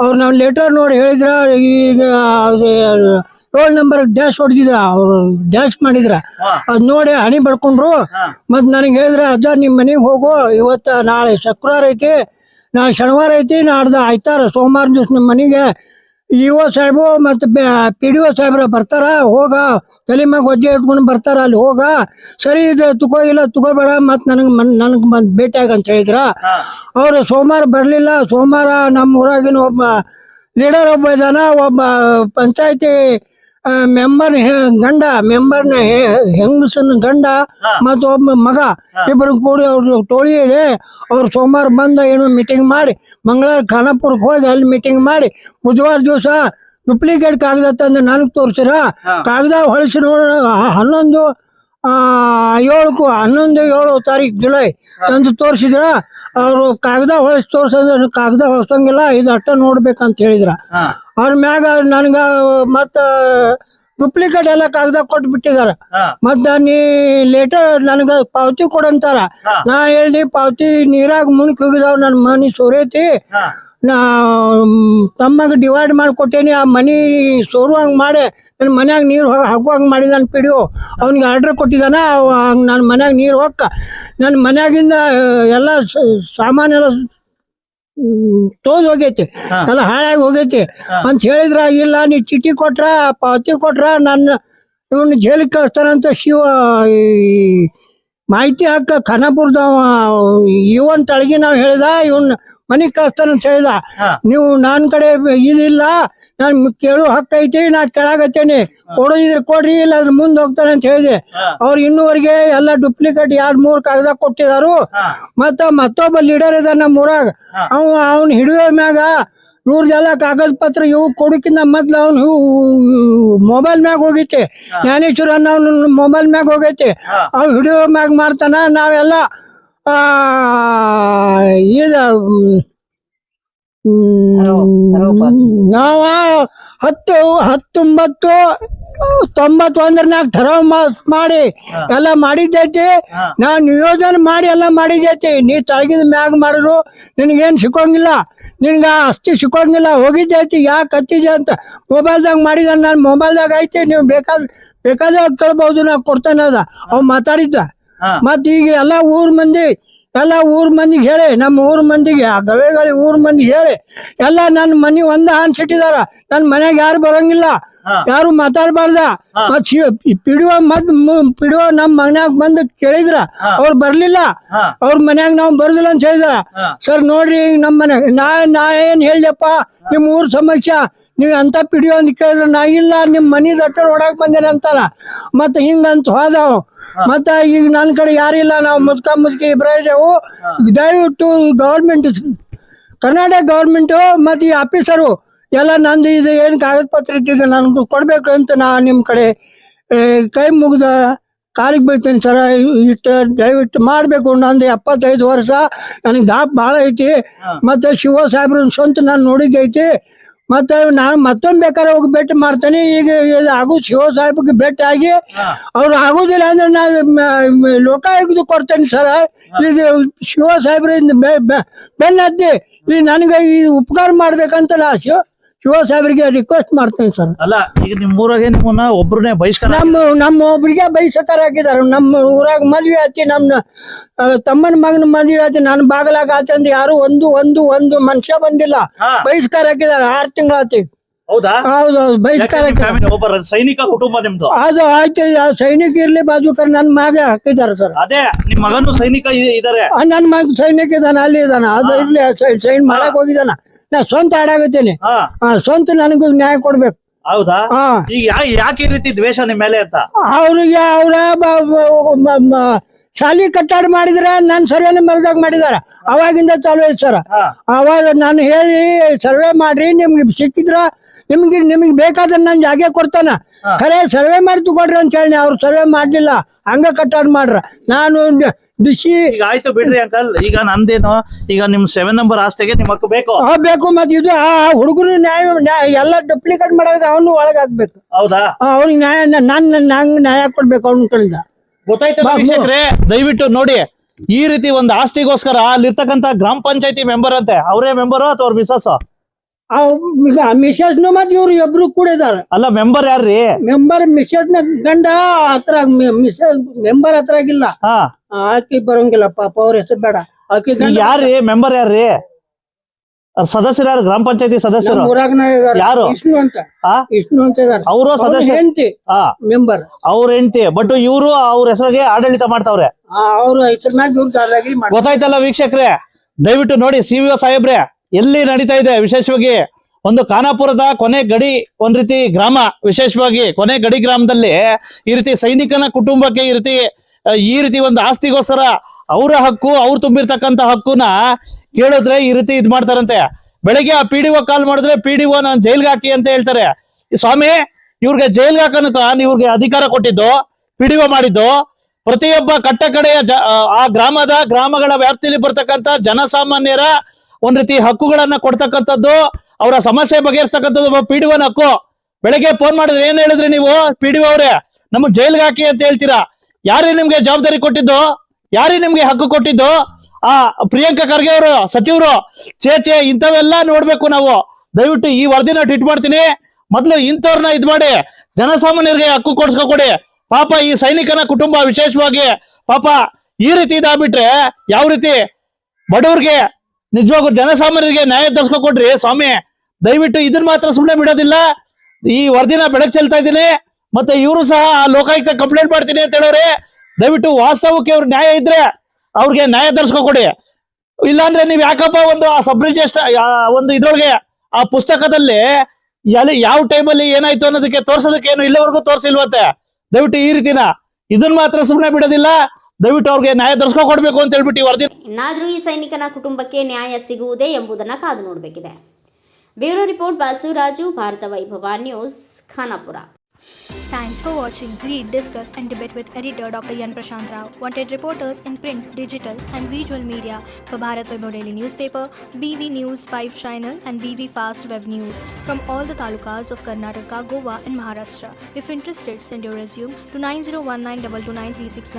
ಅವ್ರು ನಾವು ಲೆಟರ್ ನೋಡಿ ಹೇಳಿದ್ರ, ಈಗ ರೋಲ್ ನಂಬರ್ ಡ್ಯಾಶ್ ಹೊಡೆದಿದ್ರ, ಅವ್ರು ಡ್ಯಾಶ್ ಮಾಡಿದ್ರ, ಅದ್ ನೋಡಿ ಹಣಿ ಬಡ್ಕೊಂಡ್ರು. ಮತ್ ನನಗೆ ಹೇಳಿದ್ರ, ಅಜ್ಜ ನಿಮ್ ಮನೆಗೆ ಹೋಗು, ಇವತ್ತ ನಾಳೆ ಶುಕ್ರವಾರ ಐತಿ, ನಾಳೆ ಶನಿವಾರ ಐತಿ, ನಾಡ್ದ ಆಯ್ತಾರ ಸೋಮವಾರ ದಿವ್ಸ ನಿಮ್ಮ ಮನೆಗೆ ಇ.ಒ ಸಾಹೇಬು ಮತ್ತು PDO ಸಾಹೇಬ್ರ ಬರ್ತಾರ, ಹೋಗ ತಲೆ ಮ್ಯಾಗ ಒಜ್ಜೆ ಇಟ್ಕೊಂಡು ಬರ್ತಾರ, ಅಲ್ಲಿ ಹೋಗ. ಸರಿ ಇದು ತಗೋಯಿಲ್ಲ ತಗೋಬೇಡ, ಮತ್ ನನಗ್ ಬಂದ್ ಭೇಟಿ ಆಗ ಅಂತ ಹೇಳಿದ್ರ. ಅವ್ರು ಸೋಮವಾರ ಬರ್ಲಿಲ್ಲ. ಸೋಮವಾರ ನಮ್ಮ ಊರಾಗಿನ ಒಬ್ಬ ಲೀಡರ್ ಒಬ್ಬ ಇದಾನ, ಒಬ್ಬ ಪಂಚಾಯತಿ ಮೆಂಬರ್ನ ಹೆಂಗಸನ ಗಂಡ ಮತ್ತು ಒಬ್ಬ ಮಗ ಇಬ್ಬರು ಕೂಡಿ ಅವ್ರ ಟೋಳಿ ಇದೆ. ಅವ್ರು ಸೋಮವಾರ ಬಂದ ಏನೋ ಮೀಟಿಂಗ್ ಮಾಡಿ, ಮಂಗಳವಾರ ಖಾನಾಪುರಕ್ಕೆ ಹೋಗಿ ಅಲ್ಲಿ ಮೀಟಿಂಗ್ ಮಾಡಿ, ಬುಧವಾರ ದಿವಸ ಡೂಪ್ಲಿಕೇಟ್ ಕಾಗದ ತಂದು ನನಗೆ ತೋರಿಸಿರ. ಕಾಗದ ಹೊಳಿಸಿ ನೋಡ 11/7 ಜುಲೈ ತಂದು ತೋರಿಸಿದ್ರ. ಅವರು ಕಾಗದ ಹೊಳಿಸಿ ತೋರ್ಸಂದ್ರ ಕಾಗದ ಹೊಳ್ಸಂಗಿಲ್ಲ, ಇದು ಅಟ್ಟ ನೋಡ್ಬೇಕಂತ ಹೇಳಿದ್ರ. ಅವ್ರ ಮ್ಯಾಗ ನನ್ಗ ಮತ್ತ ಡೂಪ್ಲಿಕೇಟ್ ಎಲ್ಲ ಕಾಗದ ಕೊಟ್ಟು ಬಿಟ್ಟಿದಾರ. ಮತ್ತ ನೀ ಲೇಟರ್ ನನಗ ಪಾವತಿ ಕೊಡಂತಾರ. ನಾ ಹೇಳಿ ಪಾವತಿ ನೀರಾಗ ಮುಣಕ್ ಹೋಗಿದಾವ್, ನನ್ ಮನಿ ಸೋರೈತಿ, ನಾ ತಮ್ಮಾಗ ಡಿವೈಡ್ ಮಾಡಿ ಕೊಟ್ಟೇನಿ. ಆ ಮನಿ ಸೋರುವಂಗ್ ಮಾಡಿ ನನ್ನ ಮನ್ಯಾಗ ನೀರು ಹಾಕುವಂಗ್ ಮಾಡಿದಾನ PDO. ಅವ್ನಿಗೆ ಆರ್ಡರ್ ಕೊಟ್ಟಿದ್ದಾನ. ನನ್ನ ಮನ್ಯಾಗ ನೀರು ಹೋಕ್ಕ, ನನ್ನ ಮನ್ಯಾಗಿಂದ ಎಲ್ಲ ಸಾಮಾನೆಲ್ಲ ತೋದ್ ಹೋಗೈತಿ, ಎಲ್ಲ ಹಾಳಾಗಿ ಹೋಗೈತಿ ಅಂತ ಹೇಳಿದ್ರ. ಇಲ್ಲ ನೀ ಚೀಟಿ ಕೊಟ್ರ ಪಾವತಿ ಕೊಟ್ರ ನನ್ನ ಇವನ್ ಜೈಲಿಗೆ ಕಳಿಸ್ತಾರಂತ ಮಾಹಿತಿ ಹಾಕ ಖಾನಾಪುರದವ ಇವನ್ ತಳಗಿ ನಾವು ಹೇಳಿದ, ಇವನ್ ಮನಿಗ್ ಕಳಿಸ್ತಾನಂತ ಹೇಳಿದ. ನೀವು ನನ್ನ ಕಡೆ ಇದಿಲ್ಲ, ನಾನು ಕೇಳು ಹಕ್ಕ ಐತಿ, ನಾ ಕೇಳಾಕತ್ತೇನಿ, ಕೊಡೋದಿದ್ರೆ ಕೊಡ್ರಿ, ಇಲ್ಲ ಅದ್ರ ಮುಂದೆ ಹೋಗ್ತಾನೆ ಅಂತ ಹೇಳಿದೆ. ಅವ್ರು ಇನ್ನೂವರೆಗೆ ಎಲ್ಲ ಡೂಪ್ಲಿಕೇಟ್ 2-3 ಕಾಗದ ಕೊಟ್ಟಿದಾರು. ಮತ್ತೊಬ್ಬ ಲೀಡರ್ ಇದ ನಮ್ಮ ಊರಾಗ, ಅವ್ನು ಹಿಡಿಯೋ ಮ್ಯಾಗ ಇವ್ರದೆಲ್ಲ ಕಾಗದ ಪತ್ರ ಇವು ಕೊಡೋಕ್ಕಿಂತ ಮೊದ್ಲು ಅವನು ಮೊಬೈಲ್ ಮ್ಯಾಗ ಹೋಗೈತಿ. ಜ್ಞಾನೇಶ್ವರ ಅವ್ನು ಮೊಬೈಲ್ ಮ್ಯಾಗ ಹೋಗೈತಿ, ಅವ್ನು ಹಿಡಿಯೋ ಮ್ಯಾಗ ಮಾಡ್ತಾನ. ನಾವೆಲ್ಲ ನಾವ 1991 ಠರಾವ್ ಮಾಡಿ ಎಲ್ಲ ಮಾಡಿದ್ದೈತಿ. ನಾ ನಿಯೋಜನೆ ಮಾಡಿ ಎಲ್ಲ ಮಾಡಿದ್ದೈತಿ. ನೀ ತಳಗಿದ ಮ್ಯಾಗ ಮಾಡಿದ್ರು ನಿನಗೇನು ಸಿಕ್ಕೋಂಗಿಲ್ಲ, ನಿನ್ಗ ಆಸ್ತಿ ಸಿಕ್ಕೋಂಗಿಲ್ಲ, ಹೋಗಿದ್ದೈತಿ. ಯಾಕೆ ಹತ್ತಿದೆ ಅಂತ ಮೊಬೈಲ್ದಾಗ ಮಾಡಿದ, ನಾನು ಮೊಬೈಲ್ದಾಗ ಐತಿ, ನೀವು ಬೇಕಾದಾಗ ಕೇಳ್ಬಹುದು, ನಾ ಕೊಡ್ತೇನೆ ಅದ ಅವ್ ಮಾತಾಡಿದ್ದ. ಮತ್ ಈಗ ಎಲ್ಲ ಊರ್ ಮಂದಿಗೆ ಹೇಳಿ, ನಮ್ಮ ಊರ್ ಮಂದಿಗೆ, ಆ ಗವೇಗಳಿ ಊರ್ ಮಂದಿಗೆ ಹೇಳಿ ಎಲ್ಲ ನನ್ನ ಮನಿ ಅನ್ಸಿಟ್ಟಿದಾರ. ನನ್ನ ಮನ್ಯಾಗ ಯಾರು ಬರಂಗಿಲ್ಲ, ಯಾರು ಮಾತಾಡ್ಬಾರ್ದ. ಮತ್ PDO ನಮ್ಮ ಮನ್ಯಾಗ ಬಂದು ಕೇಳಿದ್ರ, ಅವ್ರು ಬರ್ಲಿಲ್ಲ. ಅವ್ರ ಮನ್ಯಾಗ ನಾವು ಬರುದಿಲ್ಲ ಅಂತ ಹೇಳಿದ್ರ. ಸರ್ ನೋಡ್ರಿ, ನಮ್ಮ ಮನ್ಯಾಗ ನಾ ಏನ್ ಹೇಳಿದಪ್ಪ, ನಿಮ್ ಊರ್ ಸಮಸ್ಯೆ ನೀವ್ ಅಂತ PDO ಅಂತ ಕೇಳಿದ್ರ, ನಾ ಇಲ್ಲ ನಿಮ್ ಮನಿ ದಟ್ಟ ನೋಡಕ್ ಬಂದೇನೆ ಅಂತಾನ. ಮತ್ತ ಹಿಂಗಂತ ಹೋದವು. ಮತ್ತ ಈಗ ನನ್ನ ಕಡೆ ಯಾರಿಲ್ಲ, ನಾವು ಮುದುಕಿ ಇಬ್ರ ಇದ್ದೇವು. ದಯವಿಟ್ಟು ಗೌರ್ಮೆಂಟ್, ಕರ್ನಾಟಕ ಗೌರ್ಮೆಂಟ್ ಮತ್ತು ಈ ಆಫೀಸರು ಎಲ್ಲ ನಂದು ಇದು ಏನು ಕಾಗದ ಪತ್ರ ಇದ್ದಿದ್ದು ನನಗೆ ಕೊಡ್ಬೇಕು ಅಂತ ನಾ ನಿಮ್ಮ ಕಡೆ ಕೈ ಮುಗ್ದ ಕಾಲಿಗೆ ಬೀಳ್ತೇನೆ ಸರ. ಇಷ್ಟು ದಯವಿಟ್ಟು ಮಾಡಬೇಕು. ನಂದು 75 ವರ್ಷ, ನನಗೆ ದಾಪ್ ಭಾಳ ಐತಿ. ಮತ್ತು ಶಿವ ಸಾಹೇಬ್ರನ್ನ ಸ್ವಂತ ನಾನು ನೋಡಿದ್ದೈತಿ. ಮತ್ತು ನಾನು ಮತ್ತೊಂದು ಬೇಕಾದ್ರೆ ಹೋಗಿ ಭೇಟಿ ಮಾಡ್ತೇನೆ. ಈಗ ಆಗು ಶಿವ ಸಾಹೇಬ್ಗೆ ಭೇಟಿ ಆಗಿ ಅವ್ರು ಆಗೋದಿಲ್ಲ ಅಂದ್ರೆ ನಾನು ಲೋಕಾಯುಕ್ತ ಕೊಡ್ತೇನೆ ಸರ. ಇದು ಶಿವ ಸಾಹೇಬ್ರಿಂದ ಬೆನ್ನತ್ತಿ ಈ ನನಗೆ ಈ ಉಪಕಾರ ಮಾಡ್ಬೇಕಂತ ನಾ ಶಿವ ಸಾಹೇಬ್ರಿಗೆ ರಿಕ್ವೆಸ್ಟ್ ಮಾಡ್ತೇನೆ ಸರ್. ಅಲ್ಲ, ಈಗ ನಿಮ್ಮೂರಾಗೆ ನಿಮ್ಮನ್ನ ಒಬ್ರನ್ನೇ ಬಹಿಷ್ಕಾರ, ನಮ್ಮ ಒಬ್ರಿಗೆ ಬಹಿಷ್ಕಾರ ಹಾಕಿದಾರೆ. ನಮ್ಮ ಊರಾಗ ಮದ್ವೆ ಆತಿ, ನಮ್ಮ ತಮ್ಮನ ಮಗನ ಮದ್ವೆ ಆತಿ, ನನ್ನ ಬಾಗಲಾಗ ಆತಂದ ಯಾರು ಒಂದು ಮನುಷ್ಯ ಬಂದಿಲ್ಲ. ಬಹಿಷ್ಕಾರ ಹಾಕಿದಾರೆ. 6 ತಿಂಗಳ ಆತಿ. ಹೌದಾ? ಹೌದು, ಬಹಿಷ್ಕಾರ. ಒಬ್ಬ ಸೈನಿಕ ಕುಟುಂಬ ನಿಮ್ದು? ಅದು ಆಯ್ತು, ಸೈನಿಕ ಇರ್ಲಿ ಬಾಜುಕರ್ ನನ್ನ ಮಗ ಹಾಕಿದಾರೆ ಸರ್. ಅದೇ ನಿಮ್ ಮಗನು ಸೈನಿಕ ಇದಾರೆ? ನನ್ನ ಮಗ ಸೈನಿಕ ಇದಾನ, ಅಲ್ಲಿ ಇದಾನ. ಅದು ಇರ್ಲಿ, ಸೈನ್ ಮಾಡಕ್ ಹೋಗಿದಾನ. ನಾ ಸ್ವಂತ ಆಡಾಗತ್ತೇನೆ, ಸ್ವಂತ ನನಗೂ ನ್ಯಾಯ ಕೊಡ್ಬೇಕು. ಹೌದಾ? ಈಗ ಯಾಕೆ ಈ ರೀತಿ ದ್ವೇಷ ನಿಮ್ ಮೇಲೆ ಅಂತ? ಅವ್ರಿಗೆ ಅವ್ರ ಶಾಲಿ ಕಟ್ಟಾಡ ಮಾಡಿದ್ರ ನಾನು ಸರ್ವೆ ನಂಬರ್ದಾಗ ಮಾಡಿದಾರ. ಅವಾಗಿಂದ ಚಾಲು ಐತಿ ಸರ್. ಅವಾಗ ನಾನು ಹೇಳಿ ಸರ್ವೆ ಮಾಡ್ರಿ, ನಿಮ್ಗೆ ಸಿಕ್ಕಿದ್ರ ನಿಮಗೆ ಬೇಕಾದ್ರೆ ನಾನು ಜಾಗ ಕೊಡ್ತಾನ ಖರೆ ಸರ್ವೆ ಮಾಡಿ ತಗೊಳ್ರಿ ಅಂತ ಹೇಳಿ ಅವ್ರು ಸರ್ವೆ ಮಾಡ್ಲಿಲ್ಲ ಹಂಗ ಕಟ್ಟಾಡ್ ಮಾಡ್ರ ನಾನು ಬಿಸಿ ಈಗ ಆಯ್ತು ಬಿಡ್ರಿ ಅಂಕಲ್, ಈಗ ನಂದೇನು ಈಗ ನಿಮ್ 7 ನಂಬರ್ ಆಸ್ತಿಗೆ ನಿಮ್ ಹಕ್ಕು ಬೇಕು. ಬೇಕು ಮತ್ತೆ ಇದು ಆ ಹುಡುಗರು ನ್ಯಾಯ ಎಲ್ಲ ಡೂಪ್ಲಿಕೇಟ್ ಮಾಡೋದು ಅವನು ಒಳಗಾಗ್ಬೇಕು. ಹೌದಾ? ಅವ್ನಿಗೆ ನ್ಯಾಯ ನಂಗೆ ನ್ಯಾಯ ಕೊಡ್ಬೇಕು ಅವ್ನ ಕಡೆಯಿಂದ. ಗೊತ್ತಾಯ್ತು ವೀಕ್ಷಕರೇ, ದಯವಿಟ್ಟು ನೋಡಿ, ಈ ರೀತಿ ಒಂದು ಆಸ್ತಿಗೋಸ್ಕರ ಅಲ್ಲಿರ್ತಕ್ಕಂತ ಗ್ರಾಮ ಪಂಚಾಯತಿ ಮೆಂಬರ್ ಅಂತೆ, ಅವರೇ ಮೆಂಬರು ಅಥವಾ ಅವ್ರ ಮಿಸಸ್? ಮಿಸಸ್ ಮತ್ತೆ ಇವ್ರು ಇಬ್ರು ಕೂಡ ಇದಾರ. ಅಲ್ಲ ಮೆಂಬರ್ ಯಾರ್ರಿ? ಮೆಂಬರ್ ಮಿಸಸ್ ನ ಗಂಡ ಹತ್ರ ಮೆಂಬರ್ ಹತ್ರ ಆಗಿಲ್ಲ, ಆಕಿ ಬರಂಗಿಲ್ಲ ಪಾಪ, ಅವ್ರ ಹೆಸರು ಬೇಡ. ಆಕಿ ಯಾರ್ರಿ ಮೆಂಬರ್? ಯಾರ್ರಿ ಸದಸ್ಯರು? ಯಾರು ಗ್ರಾಮ ಪಂಚಾಯತಿ ಸದಸ್ಯರು? ಯಾರು? ವಿಷ್ಣು ಅಂತ ಇದಾರೆ. ಅವರು ಸದಸ್ಯ ಹೆಂಡತಿ ಮೆಂಬರ್, ಅವ್ರ ಹೆಂಡತಿ. ಬಟ್ ಇವರು ಅವ್ರ ಹೆಸರಿಗೆ ಆಡಳಿತ ಮಾಡ್ತಾವ್ರೆ. ಅವ್ರ ಹೆಸರು ಮ್ಯಾಗ ಇವ್ರು ದಾದಾಗಿರಿ ಮಾಡ್ತಾರೆ. ಗೊತ್ತಾಯ್ತಲ್ಲ ವೀಕ್ಷಕರೇ, ದಯವಿಟ್ಟು ನೋಡಿ. CVO ಸಾಹೇಬ್ರೆ, ಎಲ್ಲಿ ನಡೀತಾ ಇದೆ ವಿಶೇಷವಾಗಿ ಒಂದು ಖಾನಾಪುರದ ಕೊನೆ ಗಡಿ ಒಂದ್ ರೀತಿ ಗ್ರಾಮ, ವಿಶೇಷವಾಗಿ ಕೊನೆ ಗಡಿ ಗ್ರಾಮದಲ್ಲಿ ಈ ರೀತಿ ಸೈನಿಕನ ಕುಟುಂಬಕ್ಕೆ ಈ ರೀತಿ ಒಂದು ಆಸ್ತಿಗೋಸ್ಕರ ಅವರ ಹಕ್ಕು, ಅವ್ರು ತುಂಬಿರ್ತಕ್ಕಂತ ಹಕ್ಕುನ ಕೇಳಿದ್ರೆ ಈ ರೀತಿ ಇದ್ ಮಾಡ್ತಾರಂತೆ. ಬೆಳಿಗ್ಗೆ ಆ PDO ಕಾಲ್ ಮಾಡಿದ್ರೆ PDO ನಾನು ಜೈಲ್ಗೆ ಹಾಕಿ ಅಂತ ಹೇಳ್ತಾರೆ. ಸ್ವಾಮಿ, ಇವ್ರಿಗೆ ಜೈಲ್ಗೆ ಹಾಕನಕ ಇವ್ರಿಗೆ ಅಧಿಕಾರ ಕೊಟ್ಟಿದ್ದು, PDO ಮಾಡಿದ್ದು ಪ್ರತಿಯೊಬ್ಬ ಕಟ್ಟ ಕಡೆಯ ಆ ಗ್ರಾಮಗಳ ವ್ಯಾಪ್ತಿಯಲ್ಲಿ ಬರ್ತಕ್ಕಂಥ ಜನಸಾಮಾನ್ಯರ ಒಂದ್ ರೀತಿ ಹಕ್ಕುಗಳನ್ನ ಕೊಡ್ತಕ್ಕಂಥದ್ದು, ಅವರ ಸಮಸ್ಯೆ ಬಗೆಹರಿಸ್ತಕ್ಕಂಥದ್ದು PDO ಹಕ್ಕು. ಬೆಳಗ್ಗೆ ಫೋನ್ ಮಾಡಿದ್ರೆ ಏನ್ ಹೇಳಿದ್ರಿ ನೀವು? PDO ಅವರೇ ನಮಗ್ ಜೈಲ್ಗೆ ಹಾಕಿ ಅಂತ ಹೇಳ್ತೀರಾ. ಯಾರೇ ನಿಮ್ಗೆ ಜವಾಬ್ದಾರಿ ಕೊಟ್ಟಿದ್ದು? ಯಾರೇ ನಿಮ್ಗೆ ಹಕ್ಕು ಕೊಟ್ಟಿದ್ದು? ಆ ಪ್ರಿಯಾಂಕಾ ಖರ್ಗೆ ಅವರು ಸಚಿವರು? ಚೇಚೆ, ಇಂಥವೆಲ್ಲ ನೋಡ್ಬೇಕು ನಾವು. ದಯವಿಟ್ಟು ಈ ವರದಿನ ಟ್ವೀಟ್ ಮಾಡ್ತೀನಿ. ಮೊದ್ಲು ಇಂಥವ್ರನ್ನ ಇದ್ ಮಾಡಿ ಜನಸಾಮಾನ್ಯರಿಗೆ ಹಕ್ಕು ಕೊಡ್ಸ್ಕೊಡಿ. ಪಾಪ ಈ ಸೈನಿಕನ ಕುಟುಂಬ ವಿಶೇಷವಾಗಿ ಪಾಪ ಈ ರೀತಿ ಇದಾಗ್ಬಿಟ್ರೆ ಯಾವ ರೀತಿ ಬಡವ್ರಿಗೆ, ನಿಜವಾಗೂ ಜನಸಾಮಾನ್ಯರಿಗೆ ನ್ಯಾಯ ತರ್ಸ್ಕೊಡ್ರಿ ಸ್ವಾಮಿ. ದಯವಿಟ್ಟು ಇದನ್ನ ಮಾತ್ರ ಸುಮ್ಮನೆ ಬಿಡೋದಿಲ್ಲ. ಈ ವರದಿನ ಬೆಳಕು ಚೆಲ್ತಾ ಇದ್ದೀನಿ. ಮತ್ತೆ ಇವರು ಸಹ ಲೋಕಾಯುಕ್ತ ಕಂಪ್ಲೇಂಟ್ ಮಾಡ್ತೀನಿ ಅಂತ ಹೇಳೋರೆ. ದಯವಿಟ್ಟು ವಾಸ್ತವಕ್ಕೆ ಅವ್ರ ನ್ಯಾಯ ಇದ್ರೆ ಅವ್ರಿಗೆ ನ್ಯಾಯ ತರ್ಸ್ಕೊಡಿ. ಇಲ್ಲಾಂದ್ರೆ ನೀವ್ ಯಾಕಪ್ಪ ಒಂದು ಸಬ್ ರಿಜಿಸ್ಟರ್ ಒಂದು ಇದ್ರೊಳಗೆ ಆ ಪುಸ್ತಕದಲ್ಲಿ ಯಾವ ಟೈಮಲ್ಲಿ ಏನಾಯ್ತು ಅನ್ನೋದಕ್ಕೆ ತೋರ್ಸೋದಕ್ಕೆ ಏನು ಇಲ್ಲಿವರೆಗೂ ತೋರಿಸಿಲ್ವಂತೆ. ದಯವಿಟ್ಟು ಈ ರೀತಿನ ಇದನ್ನ ಮಾತ್ರ ಸುಮ್ಮನೆ ಬಿಡೋದಿಲ್ಲ. ದಯವಿಟ್ಟು ಅವ್ರಿಗೆ ನ್ಯಾಯ ದೊರಕಿಸ್ಕೊಡ್ಬೇಕು ಅಂತ ಹೇಳ್ಬಿಟ್ಟು ಈ ವರದಿ. ಇನ್ನಾದ್ರೂ ಈ ಸೈನಿಕನ ಕುಟುಂಬಕ್ಕೆ ನ್ಯಾಯ ಸಿಗುವುದೇ ಎಂಬುದನ್ನು ಕಾದು ನೋಡಬೇಕಿದೆ. ಬ್ಯೂರೋ ರಿಪೋರ್ಟ್ ಬಾಸುರಾಜು, ಭಾರತ ವೈಭವ news, Khanapur. Thanks for watching. Read, discuss and debate with editor Dr. Yan Prashant Rao. Wanted reporters in print, digital and visual media for Bharat Vaibhav Daily Newspaper, BV News 5 Channel and BV Fast Web News from all the talukas of Karnataka, Goa and Maharashtra. If interested, send your resume to 9019229369.